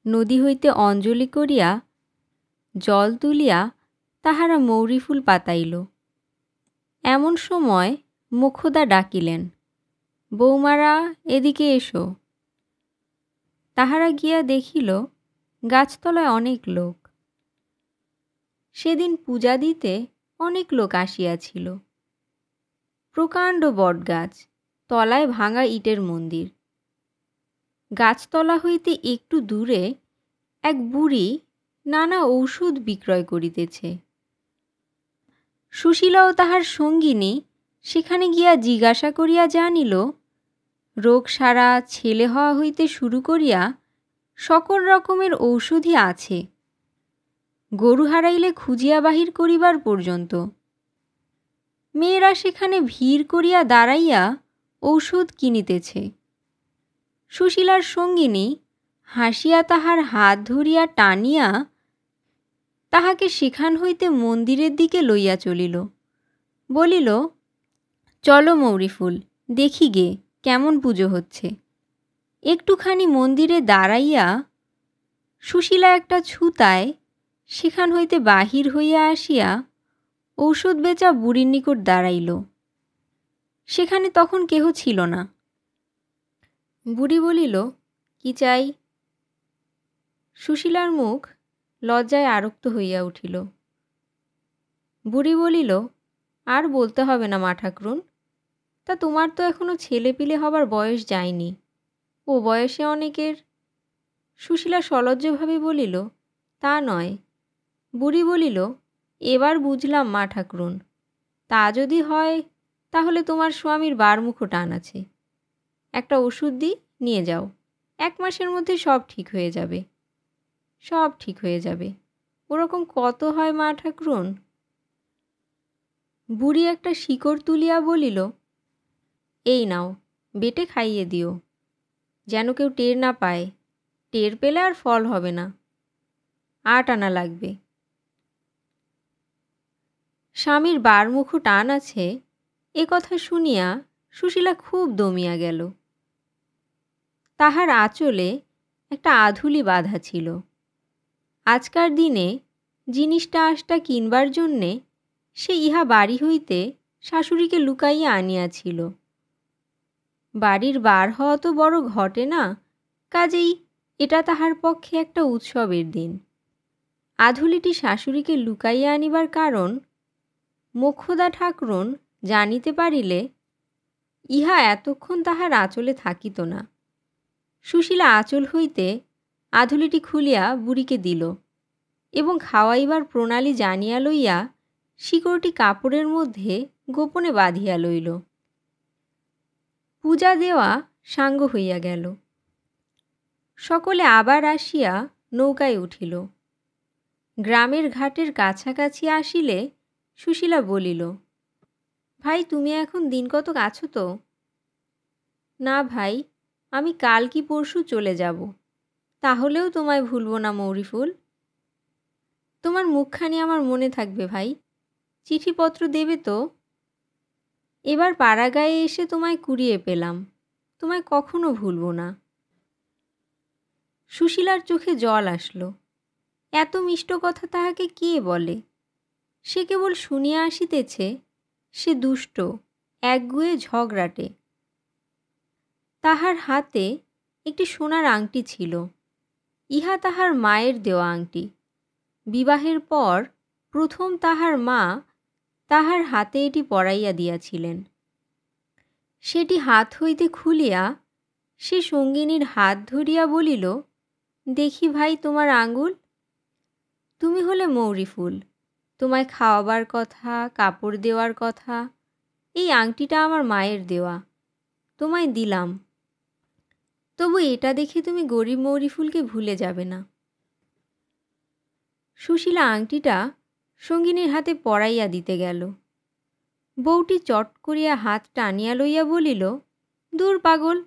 নদী হইতে অঞ্জলি করিয়া জল তুলিয়া তাহারা মৌরি ফুল পাতাইল। এমন সময় মোক্ষদা ডাকিলেন, বৌমারা, এদিকে এসো। তাহারা গিয়া দেখিল গাছতলায় অনেক লোক। সেদিন পূজা দিতে অনেক লোক আসিয়াছিল। প্রকাণ্ড বটগাছ, তলায় ভাঙা ইটের মন্দির। গাছতলা হইতে একটু দূরে এক বুড়ি নানা ঔষধ বিক্রয় করিতেছে। সুশীলা ও তাহার সঙ্গিনী সেখানে গিয়া জিজ্ঞাসা করিয়া জানিল, রোগ সারা, ছেলে হওয়া হইতে শুরু করিয়া সকল রকমের ঔষধই আছে, গরু হারাইলে খুঁজিয়া বাহির করিবার পর্যন্ত। মেয়েরা সেখানে ভিড় করিয়া দাঁড়াইয়া ঔষধ কিনিতেছে। সুশীলার সঙ্গিনী হাসিয়া তাহার হাত ধরিয়া টানিয়া তাহাকে সেখান হইতে মন্দিরের দিকে লইয়া চলিল। বলিল, চলো মৌরিফুল, দেখি গে কেমন পুজো হচ্ছে। একটুখানি মন্দিরে দাঁড়াইয়া সুশীলা একটা ছুতায় সেখান হইতে বাহির হইয়া আসিয়া ঔষধ বেচা বুড়ির নিকট দাঁড়াইল। সেখানে তখন কেহ ছিল না। বুড়ি বলিল, কি চাই? সুশীলার মুখ লজ্জায় আরক্ত হইয়া উঠিল। বুড়ি বলিল, আর বলতে হবে না মা ঠাকরুন, তা তোমার তো এখনো ছেলেপিলে হবার বয়স যায়নি, ও বয়সে অনেকের। সুশীলা সলজ্জভাবে বলিল, তা নয়। বুড়ি বলিল, এবার বুঝলাম মা ঠাকরুন, তা যদি হয় তাহলে তোমার স্বামীর বারমুখো টান আছে। একটা ওষুধ দিই, নিয়ে যাও, 1 মাসের মধ্যে সব ঠিক হয়ে যাবে। সব ঠিক হয়ে যাবে। ওরকম কত হয় মা ঠাকরুন? বুড়ি একটা শিকড় তুলিয়া বলিল, এই নাও, বেটে খাইয়ে দিও, যেন কেউ টের না পায়। টের পেলে আর ফল হবে না। 8 আনা লাগবে। স্বামীর বারমুখো টান আছে, এ কথা শুনিয়া সুশীলা খুব দমিয়া গেল। তাহার আঁচলে একটা আধুলি বাঁধা ছিল। আজকার দিনে জিনিসটা আশটা কিনবার জন্যে সে ইহা বাড়ি হইতে শাশুড়িকে লুকাইয়া আনিয়াছিল। বাড়ির বার হওয়া তো বড় ঘটে না, কাজেই এটা তাহার পক্ষে একটা উৎসবের দিন। আধুলিটি শাশুড়িকে লুকাইয়া আনিবার কারণ মোক্ষদা ঠাকরুন জানিতে পারিলে ইহা এতক্ষণ তাহার আঁচলে থাকিত না। সুশীলা আঁচল হইতে আধুলিটি খুলিয়া বুড়িকে দিল এবং খাওয়াইবার প্রণালী জানিয়া লইয়া শিকড়টি কাপড়ের মধ্যে গোপনে বাঁধিয়া লইল। পূজা দেওয়া সাঙ্গ হইয়া গেল। সকলে আবার আসিয়া নৌকায় উঠিল। গ্রামের ঘাটের কাছাকাছি আসিলে সুশীলা বলিল, ভাই তুমি এখন দিন কতক আছো তো? না ভাই, আমি কাল কি পরশু চলে যাব। তাহলেও তোমায় ভুলব না মৌরিফুল। তোমার মুখখানি আমার মনে থাকবে ভাই। চিঠিপত্র দেবে তো? এবার পাড়াগাঁয়ে এসে তোমায় কুড়িয়ে পেলাম, তোমায় কখনো ভুলব না। সুশীলার চোখে জল আসলো। এত মিষ্ট কথা তাহাকে কে বলে? সে কেবল শুনিয়া আসিতেছে, সে দুষ্ট, একগুঁয়ে ঝগড়াটে। তাহার হাতে একটি সোনার আংটি ছিল। ইহা তাহার মায়ের দেওয়া আংটি। বিবাহের পর প্রথম তাহার মা তাহার হাতে এটি পরাইয়া দিয়াছিলেন। সেটি হাত হইতে খুলিয়া সে সঙ্গিনীর হাত ধরিয়া বলিল, দেখি ভাই তোমার আঙুল। তুমি হলে মৌরিফুল, তোমায় খাওয়াবার কথা, কাপড় দেওয়ার কথা। এই আংটিটা আমার মায়ের দেওয়া, তোমায় দিলাম। তবু এটা দেখে তুমি গরিব মৌরিফুলকে ভুলে যাবে না। সুশীলা আংটিটা সঙ্গিনীর হাতে পরাইয়া দিতে গেল। বউটি চট করিয়া হাত টানিয়া লইয়া বলিল, দূর পাগল,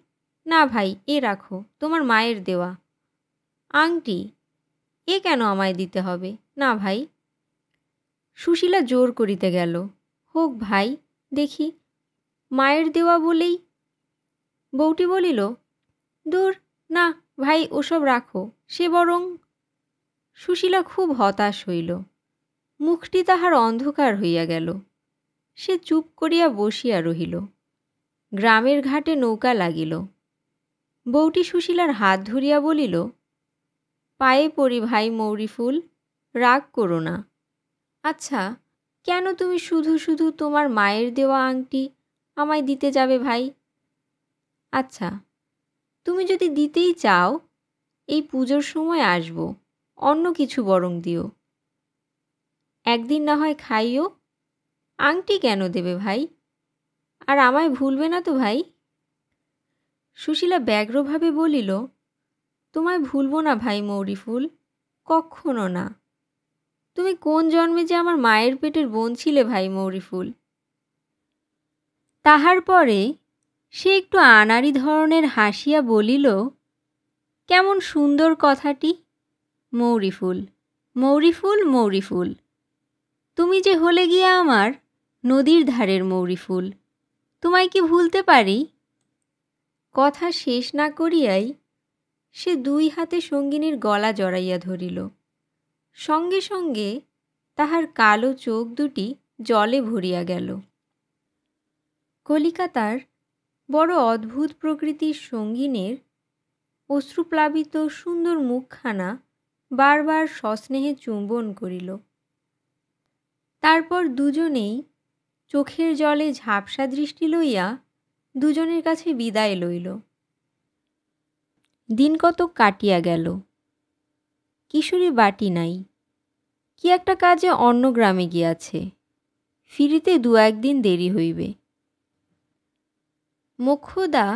না ভাই, এ রাখো, তোমার মায়ের দেওয়া আংটি, এ কেন আমায় দিতে হবে? না ভাই। সুশীলা জোর করিতে গেল, হোক ভাই, দেখি, মায়ের দেওয়া বলেই। বউটি বলিল, দূর, না ভাই, ওসব রাখো, সে বরং। সুশীলা খুব হতাশ হইল। মুখটি তাহার অন্ধকার হইয়া গেল। সে চুপ করিয়া বসিয়া রহিল। গ্রামের ঘাটে নৌকা লাগিল। বউটি সুশীলার হাত ধরিয়া বলিল, পায়ে পড়ি ভাই মৌরিফুল, রাগ করো না। আচ্ছা, কেন তুমি শুধু শুধু তোমার মায়ের দেওয়া আংটি আমায় দিতে যাবে ভাই? আচ্ছা, তুমি যদি দিতেই চাও, এই পুজোর সময় আসব, অন্য কিছু বরং দিও। একদিন না হয় খাইও। আংটি কেন দেবে ভাই? আর আমায় ভুলবে না তো ভাই? সুশীলা ব্যগ্রভাবে বলিল, তোমায় ভুলব না ভাই মৌরিফুল, কক্ষনো না। তুমি কোন জন্মে যে আমার মায়ের পেটের বোন ছিলে ভাই মৌরিফুল। তাহার পরে সে একটু আনাড়ি ধরনের হাসিয়া বলিল, কেমন সুন্দর কথাটি, মৌরিফুল, মৌরিফুল, মৌরিফুল। তুমি যে হলে গিয়া আমার নদীর ধারের মৌরিফুল, তোমায় কি ভুলতে পারি? কথা শেষ না করিয়াই সে দুই হাতে সঙ্গিনীর গলা জড়াইয়া ধরিল। সঙ্গে সঙ্গে তাহার কালো চোখ দুটি জলে ভরিয়া গেল। কলিকাতার বড় অদ্ভুত প্রকৃতির সঙ্গিনীর অশ্রুপ্লাবিত সুন্দর মুখখানা বারবার সস্নেহে চুম্বন করিল। তারপর দুজনেই চোখের জলে ঝাপসা দৃষ্টি লইয়া দুজনের কাছে বিদায় লইল। দিন কতক কাটিয়া গেল। কিশোরী বাটি নাই, কি একটা কাজে অন্য গ্রামে গিয়াছে, ফিরিতে 2-1 দিন দেরি হইবে। মোক্ষদা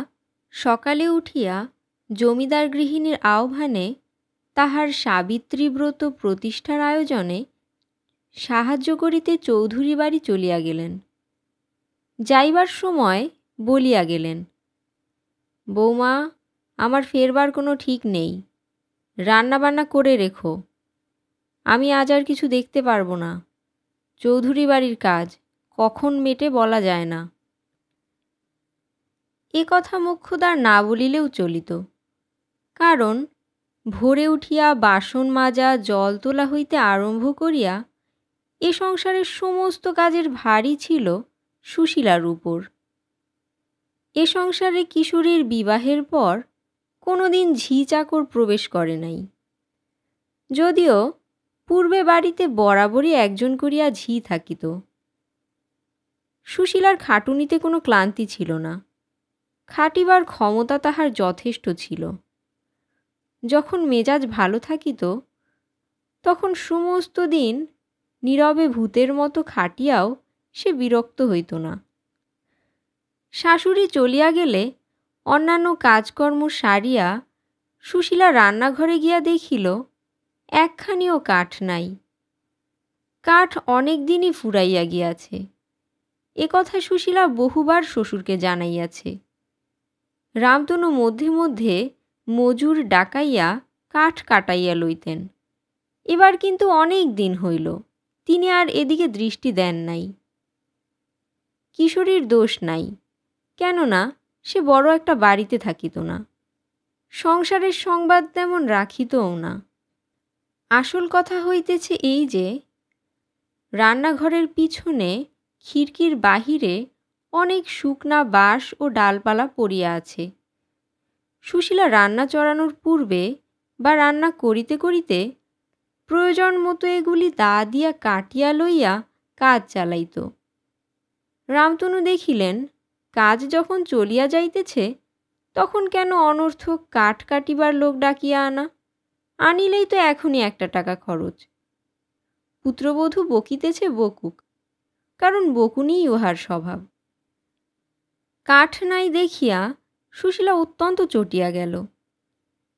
সকালে উঠিয়া জমিদার গৃহিণীর আহ্বানে তাহার সাবিত্রীব্রত প্রতিষ্ঠার আয়োজনে সাহায্য করিতে চৌধুরী বাড়ি চলিয়া গেলেন। যাইবার সময় বলিয়া গেলেন, বৌমা, আমার ফেরবার কোনো ঠিক নেই, রান্নাবান্না করে রেখো, আমি আজ আর কিছু দেখতে পারবো না। চৌধুরী বাড়ির কাজ কখন মেটে বলা যায় না। এ কথা মোক্ষদার না বলিলেও চলিত, কারণ ভোরে উঠিয়া বাসন মাজা, জল তোলা হইতে আরম্ভ করিয়া এ সংসারের সমস্ত কাজের ভারই ছিল সুশীলার উপর। এ সংসারে কিশোরীর বিবাহের পর কোনো দিন ঝি চাকর প্রবেশ করে নাই, যদিও পূর্বে বাড়িতে বরাবরই একজন করিয়া ঝি থাকিত। সুশীলার খাটুনিতে কোনো ক্লান্তি ছিল না। খাটিবার ক্ষমতা তাহার যথেষ্ট ছিল। যখন মেজাজ ভালো থাকিত তখন সমস্ত দিন নীরবে ভূতের মতো খাটিয়াও সে বিরক্ত হইত না। শাশুড়ি চলিয়া গেলে অন্যান্য কাজকর্ম সারিয়া সুশীলা রান্নাঘরে গিয়া দেখিল একখানিও কাঠ নাই। কাঠ অনেক দিনই ফুরাইয়া গিয়াছে। এ কথা সুশীলা বহুবার শ্বশুরকে জানাইয়াছে। রামতনু মধ্যে মধ্যে মজুর ডাকাইয়া কাঠ কাটাইয়া লইতেন। এবার কিন্তু অনেক দিন হইল তিনি আর এদিকে দৃষ্টি দেন নাই। কিশোরীর দোষ নাই, কেননা সে বড় একটা বাড়িতে থাকিত না, সংসারের সংবাদ তেমন রাখিতও না। আসল কথা হইতেছে এই যে রান্নাঘরের পিছনে খিড়কির বাহিরে অনেক শুকনা বাঁশ ও ডালপালা পড়িয়া আছে। সুশীলা রান্না চড়ানোর পূর্বে বা রান্না করিতে করিতে প্রয়োজন মতো এগুলি দা দিয়া কাটিয়া লইয়া কাজ চালাইত। রামতনু দেখিলেন কাজ যখন চলিয়া যাইতেছে তখন কেন অনর্থক কাঠ কাটিবার লোক ডাকিয়া আনিলেই তো এখনই একটা টাকা খরচ। পুত্রবধূ বকিতেছে বকুক, কারণ বকুনিই উহার স্বভাব। কাঠ নাই দেখিয়া সুশীলা অত্যন্ত চটিয়া গেল।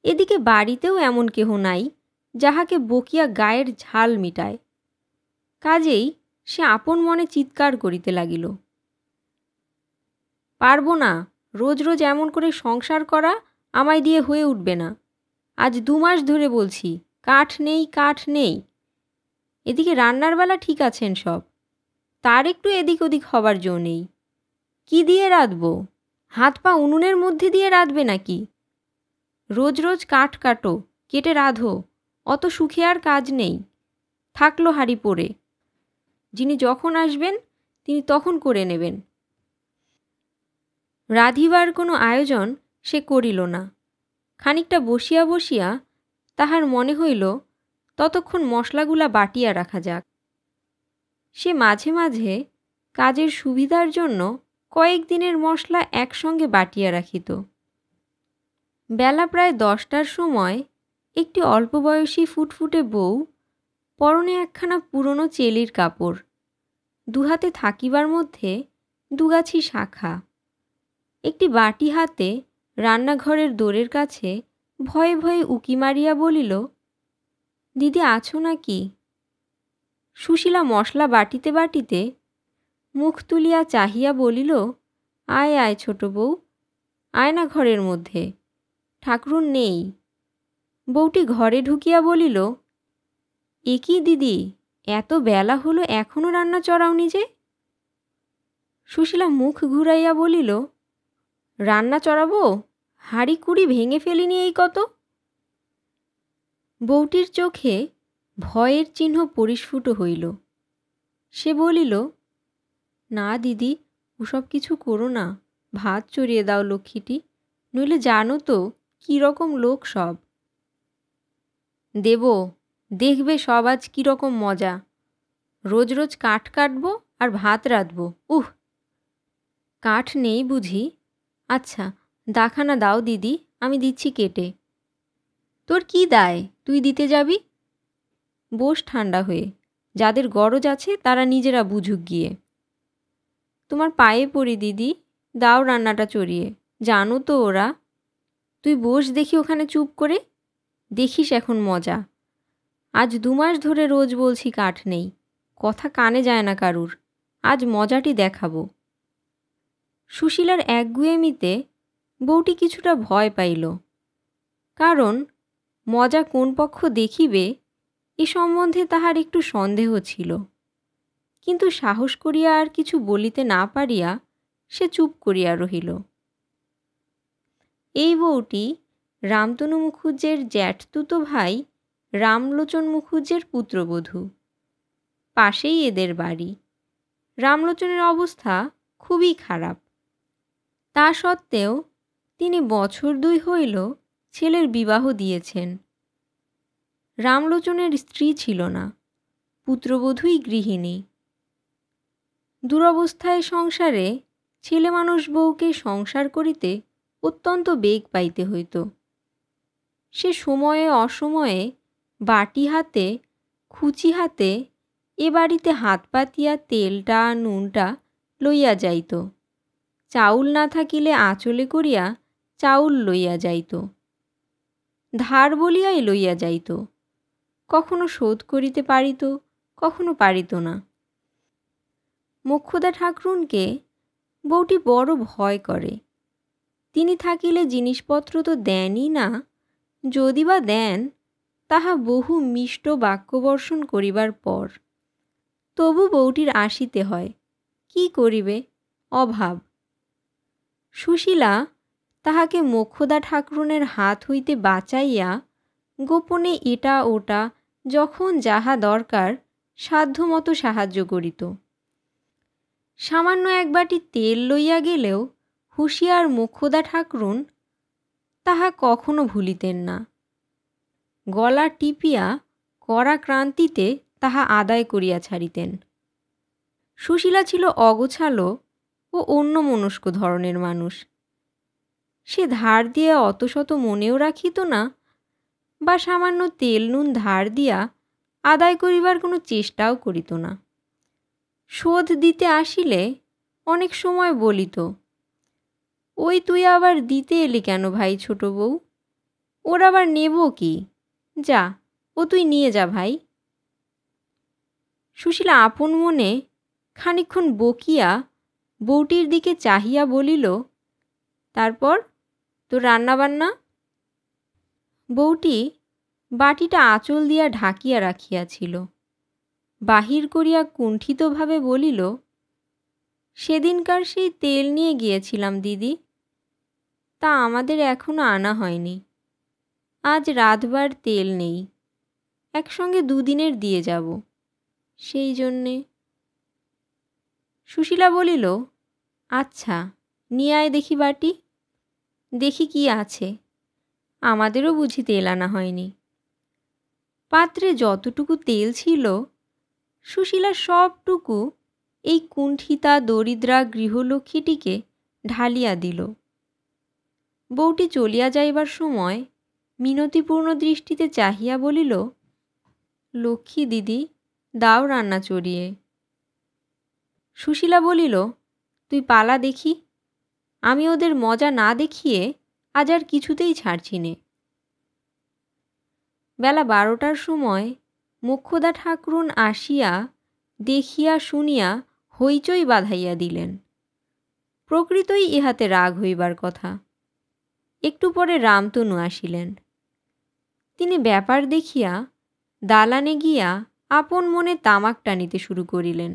এদিকে বাড়িতেও এমন কেহ নাই যাহাকে বকিয়া গায়ের ঝাল মিটায়। কাজেই সে আপন মনে চিৎকার করিতে লাগিল, পারব না, রোজ রোজ এমন করে সংসার করা আমায় দিয়ে হয়ে উঠবে না। আজ 2 মাস ধরে বলছি কাঠ নেই, কাঠ নেই। এদিকে রান্নার বেলা ঠিক আছেন সব, তার একটু এদিক ওদিক হবার জো নেই। কি দিয়ে রাঁধব? হাত পা উনুনের মধ্যে দিয়ে রাঁধবে নাকি? রোজ রোজ কাঠ কাটো, কেটে রাঁধো, অত সুখে আর কাজ নেই। থাকলো হাঁড়ি পড়ে, যিনি যখন আসবেন তিনি তখন করে নেবেন। রাঁধিবার কোনো আয়োজন সে করিল না। খানিকটা বসিয়া বসিয়া তাহার মনে হইল ততক্ষণ মশলাগুলা বাটিয়া রাখা যাক। সে মাঝে মাঝে কাজের সুবিধার জন্য কয়েকদিনের মশলা একসঙ্গে বাটিয়া রাখিত। বেলা প্রায় 10টার সময় একটি অল্প বয়সী ফুটফুটে বউ, পরনে একখানা পুরনো চেলির কাপড়, দুহাতে থাকিবার মধ্যে দুগাছি শাখা, একটি বাটি হাতে রান্নাঘরের দোরের কাছে ভয়ে ভয়ে উকি মারিয়া বলিল, দিদি আছো নাকি? সুশীলা মশলা বাটিতে বাটিতে মুখ তুলিয়া চাহিয়া বলিল, আয় আয় ছোট বউ, আয় না ঘরের মধ্যে, ঠাকরুন নেই। বউটি ঘরে ঢুকিয়া বলিল, এ কি দিদি, এত বেলা হলো এখনো রান্না চড়াওনি যে? সুশীলা মুখ ঘুরাইয়া বলিল, রান্না চড়াবো? হাঁড়ি কুড়ি ভেঙে ফেলিনি এই কত। বউটির চোখে ভয়ের চিহ্ন পরিস্ফুট হইল। সে বলিল, না দিদি, ওসব কিছু করো না, ভাত চড়িয়ে দাও লক্ষ্মীটি, নইলে জানো তো কীরকম লোক সব। দেব, দেখবে সব আজ কীরকম মজা। রোজ রোজ কাঠ কাটবো আর ভাত রাঁধবো। কাঠ নেই বুঝি? আচ্ছা, দাখানা দাও দিদি, আমি দিচ্ছি কেটে। তোর কি দায়, তুই দিতে যাবি? বস ঠান্ডা হয়ে, যাদের গরজ আছে তারা নিজেরা বুঝুক গিয়ে। তোমার পায়ে পড়ি দিদি, দাও রান্নাটা চড়িয়ে, জানো তো ওরা। তুই বস দেখি ওখানে চুপ করে, দেখিস এখন মজা। আজ 2 মাস ধরে রোজ বলছি কাঠ নেই, কথা কানে যায় না কারুর, আজ মজাটি দেখাবো। সুশীলার একগুঁয়েমিতে বউটি কিছুটা ভয় পাইল, কারণ মজা কোন পক্ষ দেখিবে এ সম্বন্ধে তাহার একটু সন্দেহ ছিল। কিন্তু সাহস করিয়া আর কিছু বলিতে না পারিয়া সে চুপ করিয়া রহিল। এই বউটি রামতনু মুখুজ্জের জ্যাঠতুতো ভাই রামলোচন মুখুজ্জের পুত্রবধূ। পাশেই এদের বাড়ি। রামলোচনের অবস্থা খুবই খারাপ। তা সত্ত্বেও তিনি বছর 2 হইল ছেলের বিবাহ দিয়েছেন। রামলোচনের স্ত্রী ছিল না, পুত্রবধূই গৃহিণী। দুরবস্থায় সংসারে ছেলেমানুষ বউকে সংসার করিতে অত্যন্ত বেগ পাইতে হইত। সে সময়ে অসময়ে বাটি হাতে খুচি হাতে এ বাড়িতে হাত পাতিয়া তেলটা নুনটা লইয়া যাইত। চাউল না থাকিলে আঁচলে করিয়া চাউল লইয়া যাইত, ধার বলিয়াই লইয়া যাইত। কখনো শোধ করিতে পারিত, কখনো পারিত না। মোক্ষদা ঠাকরুনকে বউটি বড় ভয় করে। তিনি থাকিলে জিনিসপত্র তো দেনই না, যদি বা দেন তাহা বহু মিষ্ট বাক্যবর্ষণ করিবার পর। তবু বউটির আসিতে হয়, কি করিবে, অভাব। সুশীলা তাহাকে মোক্ষদা ঠাকরুনের হাত হইতে বাঁচাইয়া গোপনে এটা ওটা যখন যাহা দরকার সাধ্যমতো সাহায্য করিত। সামান্য এক বাটি তেল লইয়া গেলেও হুঁশিয়ার মোক্ষদা ঠাকরুন তাহা কখনো ভুলিতেন না। গলা টিপিয়া কড়া ক্রান্তিতে তাহা আদায় করিয়া ছাড়িতেন। সুশীলা ছিল অগোছালো ও অন্যমনস্ক ধরনের মানুষ। সে ধার দিয়া অতশত মনেও রাখিত না, বা সামান্য তেল নুন ধার দিয়া আদায় করিবার কোনো চেষ্টাও করিত না। শোধ দিতে আসিলে অনেক সময় বলিত, ওই তুই আবার দিতে এলি কেন ভাই ছোট বউ, ওর আবার নেব কি, যা ও তুই নিয়ে যা ভাই। সুশীলা আপন মনে খানিকক্ষণ বকিয়া বউটির দিকে চাহিয়া বলিল, তারপর তোর রান্নাবান্না? বউটি বাটিটা আঁচল দিয়া ঢাকিয়া রাখিয়াছিল। বাহির করিয়া কুণ্ঠিতভাবে বলিল, সেদিনকার সেই তেল নিয়ে গিয়েছিলাম দিদি, তা আমাদের এখনো আনা হয়নি। আজ রাতবার তেল নেই, একসঙ্গে দুদিনের দিয়ে যাব, সেই জন্যে। সুশীলা বলিল, আচ্ছা নিয়ে আয় দেখি বাটি, দেখি কি আছে, আমাদেরও বুঝি তেল আনা হয়নি। পাত্রে যতটুকু তেল ছিল সুশীলা সবটুকু এই কুণ্ঠিতা দরিদ্রা গৃহলক্ষ্মীটিকে ঢালিয়া দিল। বউটি চলিয়া যাইবার সময় মিনতিপূর্ণ দৃষ্টিতে চাহিয়া বলিল, লক্ষ্মী দিদি, দাও রান্না চড়িয়ে। সুশীলা বলিল, তুই পালা দেখি, আমি ওদের মজা না দেখিয়ে আজ আর কিছুতেই ছাড়ছি নে। বেলা 12টার সময় মোক্ষদা ঠাকরুন আসিয়া দেখিয়া শুনিয়া হইচই বাঁধাইয়া দিলেন। প্রকৃতই ইহাতে রাগ হইবার কথা। একটু পরে রামতনু আসিলেন। তিনি ব্যাপার দেখিয়া দালানে গিয়া আপন মনে তামাক টানিতে শুরু করিলেন।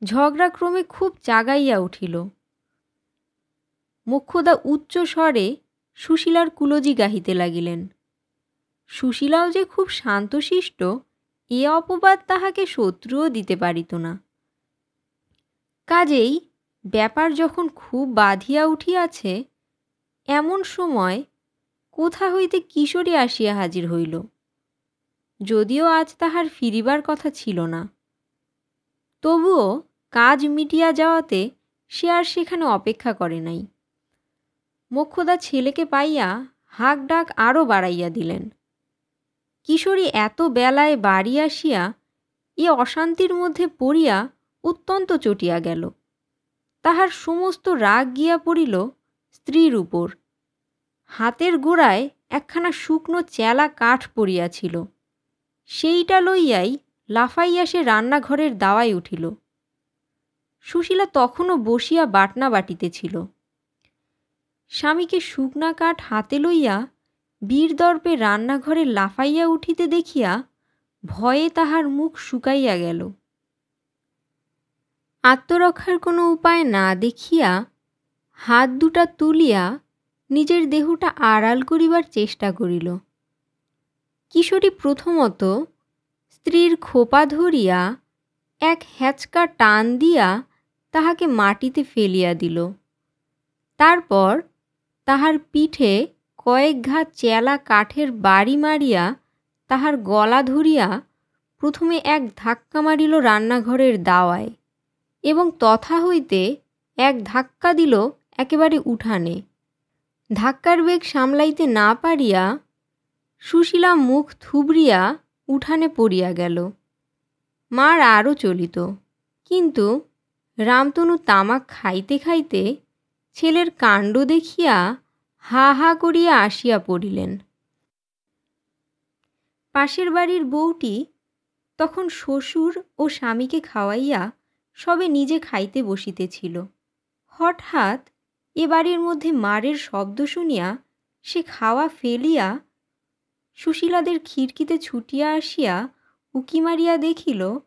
ঝগড়া ক্রমে খুব চাগাইয়া উঠিল। মোক্ষদা উচ্চ স্বরে সুশীলার কুলজি গাহিতে লাগিলেন। সুশীলাও যে খুব শান্তশিষ্ট এ অপবাদ তাহাকে শত্রুও দিতে পারিত না। কাজেই ব্যাপার যখন খুব বাধিয়া উঠিয়াছে, এমন সময় কোথা হইতে কিশোরী আসিয়া হাজির হইল। যদিও আজ তাহার ফিরিবার কথা ছিল না, তবুও কাজ মিটিয়া যাওয়াতে সে আর সেখানে অপেক্ষা করে নাই। মোক্ষদা ছেলেকে পাইয়া হাঁক ডাক আরও বাড়াইয়া দিলেন। কিশোরী এত বেলায় বাড়ি আসিয়া এ অশান্তির মধ্যে পড়িয়া অত্যন্ত চটিয়া গেল। তাহার সমস্ত রাগ গিয়া পড়িল স্ত্রীর উপর। হাতের গোড়ায় একখানা শুকনো চেলা কাঠ পড়িয়াছিল, সেইটা লইয়াই লাফাইয়া সে রান্নাঘরের দাওয়ায় উঠিল। সুশীলা তখনও বসিয়া বাটনা বাটিতেছিল। স্বামীকে শুকনা কাঠ হাতে লইয়া বীরদর্পে রান্নাঘরে লাফাইয়া উঠিতে দেখিয়া ভয়ে তাহার মুখ শুকাইয়া গেল। আত্মরক্ষার কোনো উপায় না দেখিয়া হাত দুটা তুলিয়া নিজের দেহটা আড়াল করিবার চেষ্টা করিল। কিশোরী প্রথমত স্ত্রীর খোপা ধরিয়া এক হ্যাচকা টান দিয়া তাহাকে মাটিতে ফেলিয়া দিল। তারপর তাহার পিঠে কয়েক ঘা চেলা কাঠের বাড়ি মারিয়া তাহার গলা ধরিয়া প্রথমে এক ধাক্কা মারিল রান্নাঘরের দাওয়ায়, এবং তথা হইতে এক ধাক্কা দিল একেবারে উঠানে। ধাক্কার বেগ সামলাইতে না পারিয়া সুশীলা মুখ থুবড়িয়া উঠানে পড়িয়া গেল। মার আরও চলিত, কিন্তু রামতনু তামাক খাইতে খাইতে ছেলের কাণ্ড দেখিয়া হা হা করিয়া আসিয়া পড়িলেন। পাশের বাড়ির বউটি তখন শ্বশুর ও স্বামীকে খাওয়াইয়া সবে নিজে খাইতে বসিতেছিল। হঠাৎ এ বাড়ির মধ্যে মারের শব্দ শুনিয়া সে খাওয়া ফেলিয়া সুশীলাদের খিড়কিতে ছুটিয়া আসিয়া উকি মারিয়া দেখিল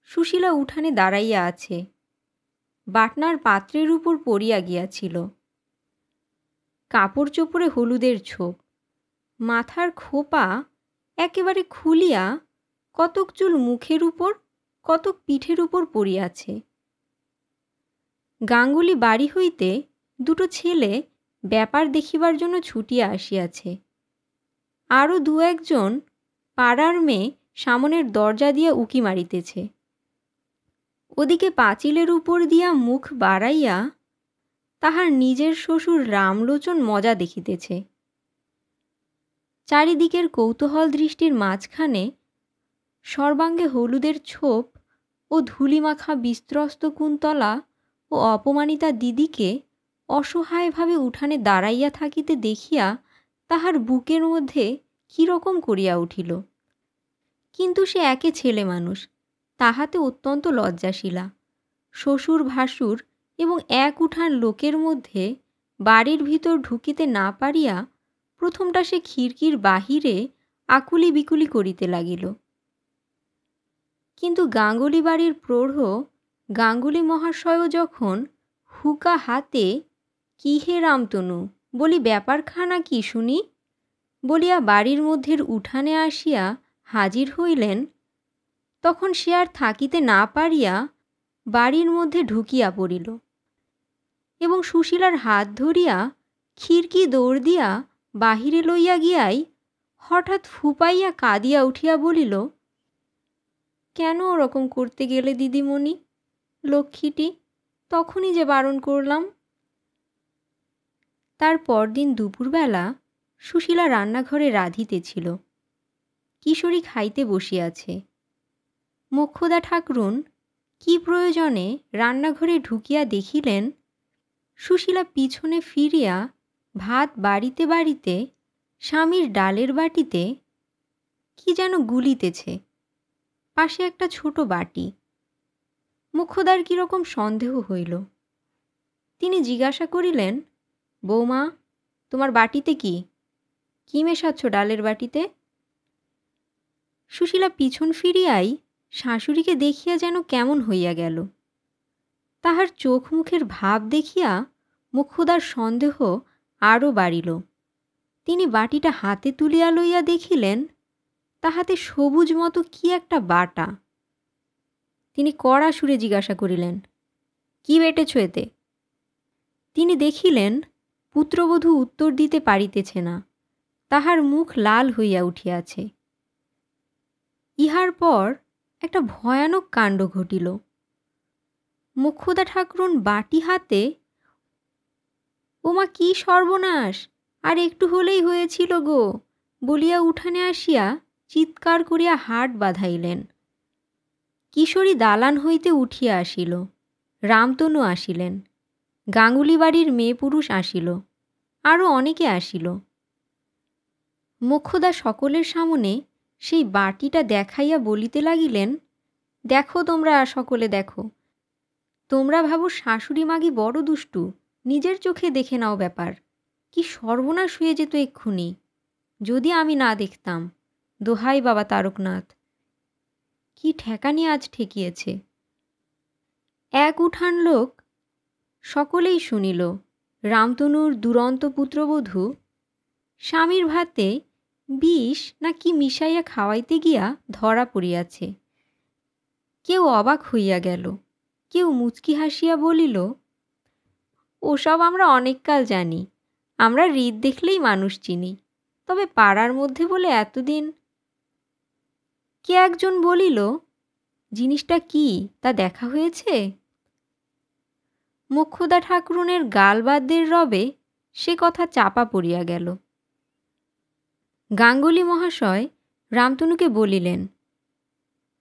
সুশীলা উঠানে দাঁড়াইয়া আছে, বাটনার পাত্রের উপর পড়িয়া গিয়াছিল। কাপড় চোপড়ে হলুদের ছোপ, মাথার খোপা একেবারে খুলিয়া কতক চুল মুখের উপর কতক পিঠের উপর পড়িয়াছে। গাঙ্গুলি বাড়ি হইতে দুটো ছেলে ব্যাপার দেখিবার জন্য ছুটিয়া আসিয়াছে। আরও দু একজন পাড়ার মেয়ে সামনের দরজা দিয়া উকি মারিতেছে। ওদিকে পাঁচিলের উপর দিয়া মুখ বাড়াইয়া তাহার নিজের শ্বশুর রামলোচন মজা দেখিতেছে। চারিদিকের কৌতূহল দৃষ্টির মাঝখানে সর্বাঙ্গে হলুদের ছোপ ও ধূলিমাখা বিস্ত্রস্ত কুন্তলা ও অপমানিতা দিদিকে অসহায়ভাবে উঠানে দাঁড়াইয়া থাকিতে দেখিয়া তাহার বুকের মধ্যে কীরকম করিয়া উঠিল। কিন্তু সে একে ছেলে মানুষ, তাহাতে অত্যন্ত লজ্জাশীলা। শ্বশুর ভাসুর এবং এক উঠান লোকের মধ্যে বাড়ির ভিতর ঢুকিতে না পারিয়া প্রথমটা সে খিড়কির বাহিরে আকুলি বিকুলি করিতে লাগিল। কিন্তু গাঙ্গুলি বাড়ির প্রৌঢ় গাঙ্গুলি মহাশয়ও যখন হুকা হাতে "কি হে রামতনু, বলি ব্যাপারখানা কি শুনি" বলিয়া বাড়ির মধ্যের উঠানে আসিয়া হাজির হইলেন, তখন সে আর থাকিতে না পারিয়া বাড়ির মধ্যে ঢুকিয়া পড়িল এবং সুশীলার হাত ধরিয়া খিড়কি দৌড় দিয়া বাহিরে লইয়া গিয়াই হঠাৎ ফুপাইয়া কাঁদিয়া উঠিয়া বলিল, "কেন ওরকম করতে গেলে দিদিমণি? লক্ষ্মীটি, তখনই যে বারণ করলাম।" তার পরদিন দুপুরবেলা সুশীলা রান্নাঘরে রাঁধিতেছিল। কিশোরী খাইতে বসিয়াছে। মোক্ষদা ঠাকরুন কি প্রয়োজনে রান্নাঘরে ঢুকিয়া দেখিলেন সুশীলা পিছনে ফিরিয়া ভাত বাড়িতে বাড়িতে স্বামীর ডালের বাটিতে কি যেন গুলিতেছে, পাশে একটা ছোট বাটি। মোক্ষদার কীরকম সন্দেহ হইল। তিনি জিজ্ঞাসা করিলেন, "বৌমা, তোমার বাটিতে কি কি মেশাচ্ছ ডালের বাটিতে?" সুশীলা পিছন ফিরিয়াই শাশুড়িকে দেখিয়া যেন কেমন হইয়া গেল। তাহার চোখ মুখের ভাব দেখিয়া মোক্ষদার সন্দেহ আরও বাড়িল। তিনি বাটিটা হাতে তুলিয়া লইয়া দেখিলেন তাহাতে সবুজ মতো কি একটা বাটা। তিনি কড়া সুরে জিজ্ঞাসা করিলেন, "কি বেটেছ এতে?" তিনি দেখিলেন পুত্রবধূ উত্তর দিতে পারিতেছে না, তাহার মুখ লাল হইয়া উঠিয়াছে। ইহার পর একটা ভয়ানক কাণ্ড ঘটিল। মোক্ষদা ঠাকরুন বাটি হাতে, "ওমা, কি সর্বনাশ, আর একটু হলেই হয়েছিল গো" বলিয়া উঠানে আসিয়া চিৎকার করিয়া হাট বাঁধাইলেন। কিশোরী দালান হইতে উঠিয়া আসিল। রামতনু আসিলেন, গাঙ্গুলি বাড়ির মেয়ে পুরুষ আসিল, আরও অনেকে আসিল। মোক্ষদা সকলের সামনে সেই বাটিটা দেখাইয়া বলিতে লাগিলেন, "দেখো তোমরা, সকলে দেখো। তোমরা ভাবো শাশুড়ি মাগি বড় দুষ্টু, নিজের চোখে দেখে নাও ব্যাপার। কি সর্বনাশ হয়ে যেত এক্ষুনি, যদি আমি না দেখতাম। দোহাই বাবা তারকনাথ, কি ঠেকানি আজ ঠেকিয়েছে।" এক উঠান লোক সকলেই শুনিল রামতনুর দুরন্ত পুত্রবধূ স্বামীর ভাতে বিষ না কি মিশাইয়া খাওয়াইতে গিয়া ধরা পড়িয়াছে। কেউ অবাক হইয়া গেল, কেউ মুচকি হাসিয়া বলিল, "ওসব আমরা অনেককাল জানি, আমরা হৃদ দেখলেই মানুষ চিনি, তবে পাড়ার মধ্যে বলে এতদিন।" কে একজন বলিল, "জিনিসটা কি তা দেখা হয়েছে?" মোক্ষদা ঠাকরুনের গালবাদ্যের রবে সে কথা চাপা পড়িয়া গেল। গাঙ্গুলি মহাশয় রামতনুকে বলিলেন,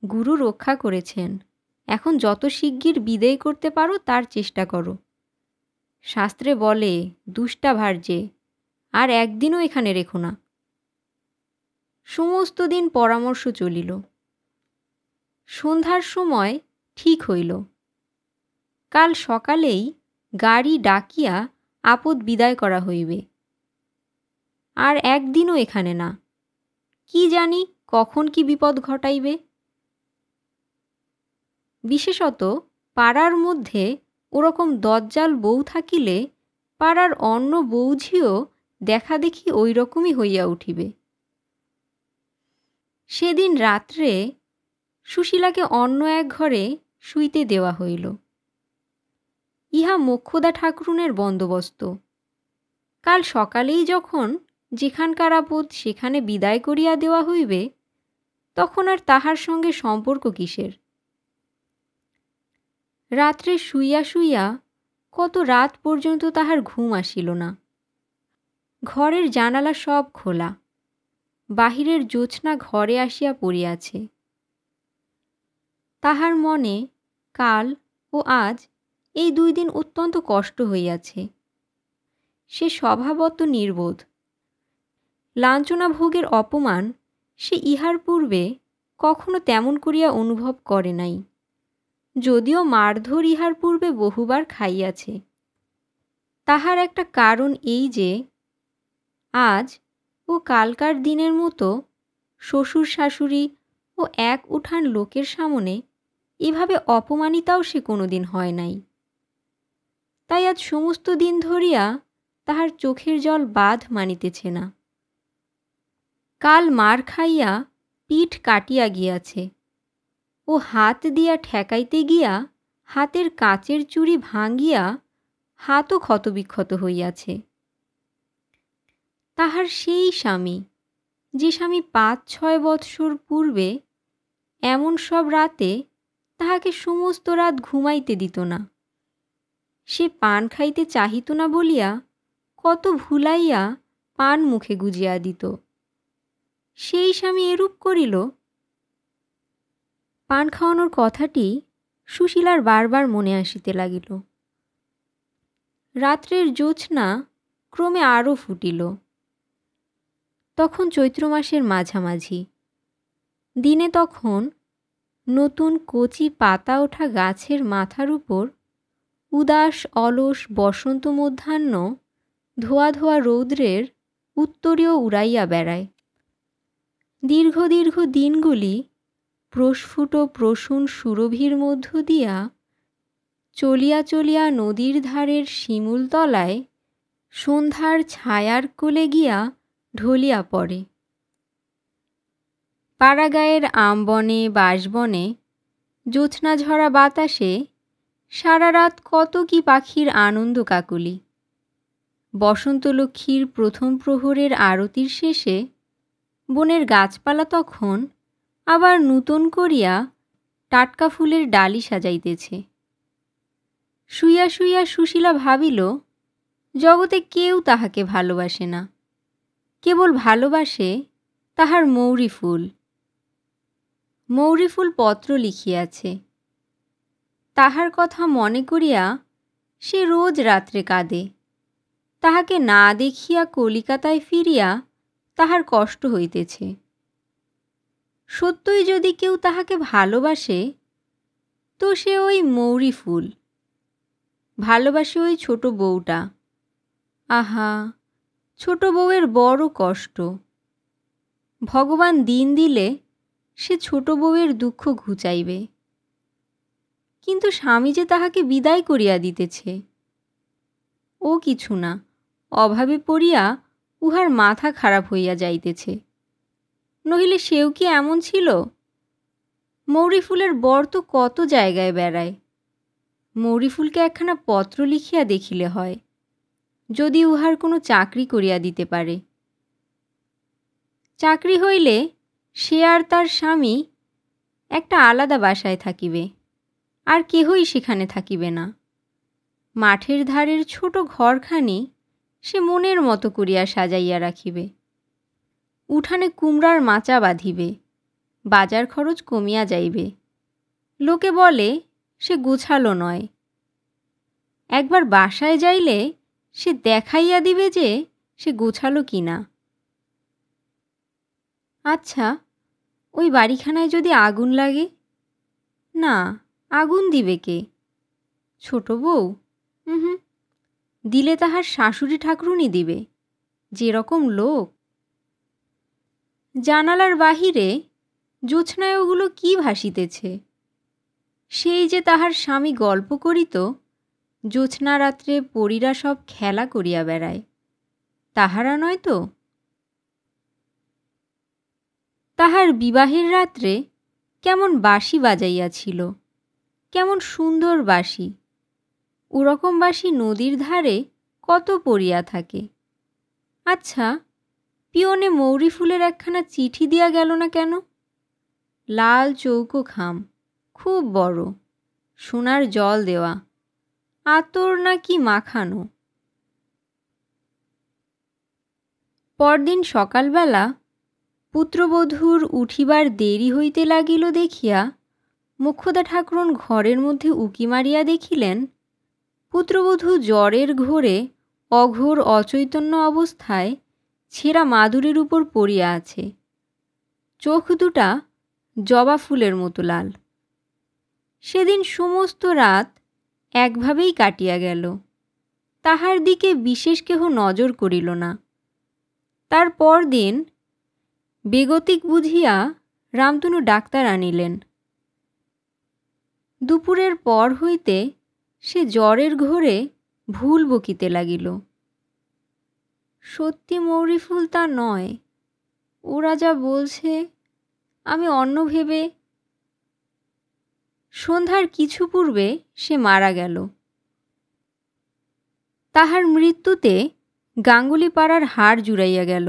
গুরু রক্ষা করেছেন, এখন যত শিগগির বিদেয় করতে পারো তার চেষ্টা করো। শাস্ত্রে বলে দুষ্টা ভার্যে, আর একদিনও এখানে রেখো না। সমস্ত দিন পরামর্শ চলিল। সন্ধ্যার সময় ঠিক হইল, কাল সকালেই গাড়ি ডাকিয়া আপদ বিদায় করা হইবে। আর একদিনও এখানে না, কি জানি কখন কি বিপদ ঘটাইবে। বিশেষত পাড়ার মধ্যে ওরকম দজ্জাল বউ থাকিলে পাড়ার অন্য বৌঝিও দেখা দেখি ওই রকমই হইয়া উঠিবে। সেদিন রাত্রে সুশীলাকে অন্য এক ঘরে শুইতে দেওয়া হইল। ইহা মোক্ষদা ঠাকরুনের বন্দোবস্ত। কাল সকালেই যখন যেখানকার আপদ সেখানে বিদায় করিয়া দেওয়া হইবে, তখন আর তাহার সঙ্গে সম্পর্ক কিসের? রাত্রে শুইয়া শুইয়া কত রাত পর্যন্ত তাহার ঘুম আসিল না। ঘরের জানালা সব খোলা, বাহিরের জ্যোৎস্না ঘরে আসিয়া পড়িয়াছে। তাহার মনে কাল ও আজ এই 2 দিন অত্যন্ত কষ্ট হইয়াছে। সে স্বভাবত নির্বোধ। লাঞ্ছনা ভোগের অপমান সে ইহার পূর্বে কখনো তেমন করিয়া অনুভব করে নাই, যদিও মারধর ইহার পূর্বে বহুবার খাইয়াছে। তাহার একটা কারণ এই যে আজ ও কালকার দিনের মতো শ্বশুর শাশুড়ি ও এক উঠান লোকের সামনে এভাবে অপমানিতাও সে কোনোদিন হয় নাই। তাই আজ সমস্ত দিন ধরিয়া তাহার চোখের জল বাঁধ মানিতেছে না। কাল মার খাইয়া পিঠ কাটিয়া গিয়াছে ও হাত দিয়া ঠেকাইতে গিয়া হাতের কাচের চুড়ি ভাঙিয়া হাতও ক্ষতবিক্ষত হইয়াছে। তাহার সেই স্বামী, যে স্বামী 5-6 বৎসর পূর্বে এমন সব রাতে তাহাকে সমস্ত রাত ঘুমাইতে দিত না, সে পান খাইতে চাহিত না বলিয়া কত ভুলাইয়া পান মুখে গুজিয়া দিত, সেই স্বামী এরূপ করিল। পান খাওয়ানোর কথাটি সুশীলার বারবার মনে আসিতে লাগিল। রাত্রের জ্যোৎস্না ক্রমে আরও ফুটিল। তখন চৈত্র মাসের মাঝামাঝি। দিনে তখন নতুন কচি পাতা ওঠা গাছের মাথার উপর উদাস অলস বসন্ত মধ্যাহ্ন ধোয়া ধোয়া রৌদ্রের উত্তরীয় উড়াইয়া বেড়ায়। দীর্ঘ দীর্ঘ দিনগুলি প্রস্ফুট প্রসূন সুরভির মধ্য দিয়া চলিয়া চলিয়া নদীর ধারের শিমুলতলায় সন্ধ্যার ছায়ার কোলে গিয়া ঢলিয়া পড়ে। পাড়াগাঁয়ের আমবনে বাঁশবনে জ্যোৎস্না ঝরা বাতাসে সারা রাত কত কি পাখির আনন্দ কাকলি। বসন্তলক্ষ্মীর প্রথম প্রহরের আরতির শেষে বনের গাছপালা তখন আবার নূতন করিয়া টাটকা ফুলের ডালি সাজাইতেছে। শুইয়া শুইয়া সুশীলা ভাবিল, জগতে কেউ তাহাকে ভালোবাসে না, কেবল ভালোবাসে তাহার মৌরি ফুল। মৌরি ফুল পত্র লিখিয়াছে, তাহার কথা মনে করিয়া সে রোজ রাত্রে কাঁদে। তাহাকে না দেখিয়া কলিকাতায় ফিরিয়া তাহার কষ্ট হইতেছে। সত্যই যদি কেউ তাহাকে ভালোবাসে তো সে ওই মৌরি ফুল, ভালোবাসে ওই ছোট বউটা। আহা, ছোট বউয়ের বড় কষ্ট। ভগবান দিন দিলে সে ছোট বউয়ের দুঃখ ঘুচাইবে, কিন্তু স্বামী যে তাহাকে বিদায় করিয়া দিতেছে। ও কিছু না, অভাবে পড়িয়া উহার মাথা খারাপ হইয়া যাইতেছে, নহিলে সেও কি এমন ছিল? মৌরি ফুলের বর তো কত জায়গায় বেড়ায়। মৌরি ফুলকে একখানা পত্র লিখিয়া দেখিলে হয়, যদি উহার কোনো চাকরি করিয়া দিতে পারে। চাকরি হইলে সে আর তার স্বামী একটা আলাদা বাসায় থাকিবে, আর কেহই সেখানে থাকিবে না। মাঠের ধারের ছোট ঘরখানি সে মনের মতো করিয়া সাজাইয়া রাখিবে। উঠানে কুমড়ার মাচা বাঁধিবে, বাজার খরচ কমিয়া যাইবে। লোকে বলে সে গোছালো নয়। একবার বাসায় যাইলে সে দেখাইয়া দিবে যে সে গোছালো কিনা। আচ্ছা, ওই বাড়িখানায় যদি আগুন লাগে? না, আগুন দিবে কে? ছোট বউ? হুম, দিলে তাহার শাশুড়ি ঠাকুরুনি দিবে, যেরকম লোক। জানালার বাহিরে জ্যোৎস্নায় ওগুলো কি ভাসিতেছে? সেই যে তাহার স্বামী গল্প করিত, জ্যোৎস্না রাত্রে পরীরা সব খেলা করিয়া বেড়ায়, তাহারা নয় তো? তাহার বিবাহের রাত্রে কেমন বাঁশি বাজাইয়াছিল, কেমন সুন্দর বাঁশি। ওরকম বাঁশি নদীর ধারে কত পড়িয়া থাকে। আচ্ছা, পিয়নে মৌরি ফুলের একখানা চিঠি দিয়া গেল না কেন? লাল চৌকো খাম, খুব বড়, সোনার জল দেওয়া, আতর না কি মাখানো। পরদিন সকালবেলা পুত্রবধূর উঠিবার দেরি হইতে লাগিল দেখিয়া মোক্ষদা ঠাকরুন ঘরের মধ্যে উকি মারিয়া দেখিলেন পুত্রবধূ জ্বরের ঘোরে অঘোর অচৈতন্য অবস্থায় ছেঁড়া মাদুরের উপর পড়িয়া আছে। চোখ দুটা জবা ফুলের মতো লাল। সেদিন সমস্ত রাত একভাবেই কাটিয়া গেল। তাহার দিকে বিশেষ কেহ নজর করিল না। তার পরদিন বেগতিক বুঝিয়া রামতনু ডাক্তার আনিলেন। দুপুরের পর হইতে সে জ্বরের ঘোরে ভুল বকিতে লাগিল। সত্যি মৌরি ফুল তা নয়, ওরা যা বলছে আমি অন্য ভেবে। সন্ধ্যার কিছু পূর্বে সে মারা গেল। তাহার মৃত্যুতে গাঙ্গুলি পাড়ার হাড় জুড়াইয়া গেল।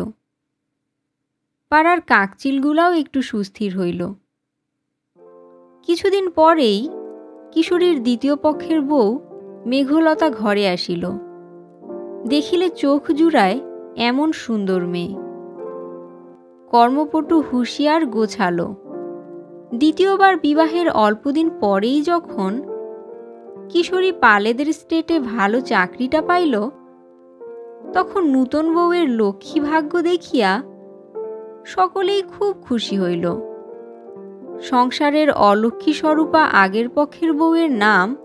পাড়ার কাকচিলগুলাও একটু সুস্থির হইল। কিছুদিন পরেই কিশোরীর দ্বিতীয় পক্ষের বউ মেঘলতা ঘরে আসিল। দেখিলে চোখ জুড়ায় এমন সুন্দর মেয়ে, কর্মপটু, হুঁশিয়ার, গোছালো। দ্বিতীয়বার বিবাহের অল্পদিন পরেই যখন কিশোরী পালেদের স্টেটে ভালো চাকরিটা পাইল, তখন নূতন বউয়ের লক্ষ্মী ভাগ্য দেখিয়া সকলেই খুব খুশি হইল। সংসারের অলক্ষ্মী স্বরূপা আগের পক্ষের বউয়ের নাম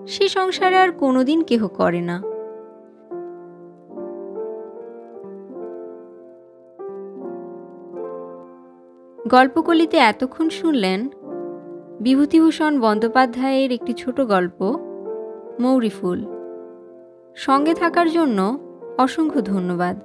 সে সংসারে আর কোনোদিন কেহ করে না। গল্পকলিতে এতক্ষণ শুনলেন বিভূতিভূষণ বন্দ্যোপাধ্যায়ের একটি ছোট গল্প মৌরি ফুল। সঙ্গে থাকার জন্য অসংখ্য ধন্যবাদ।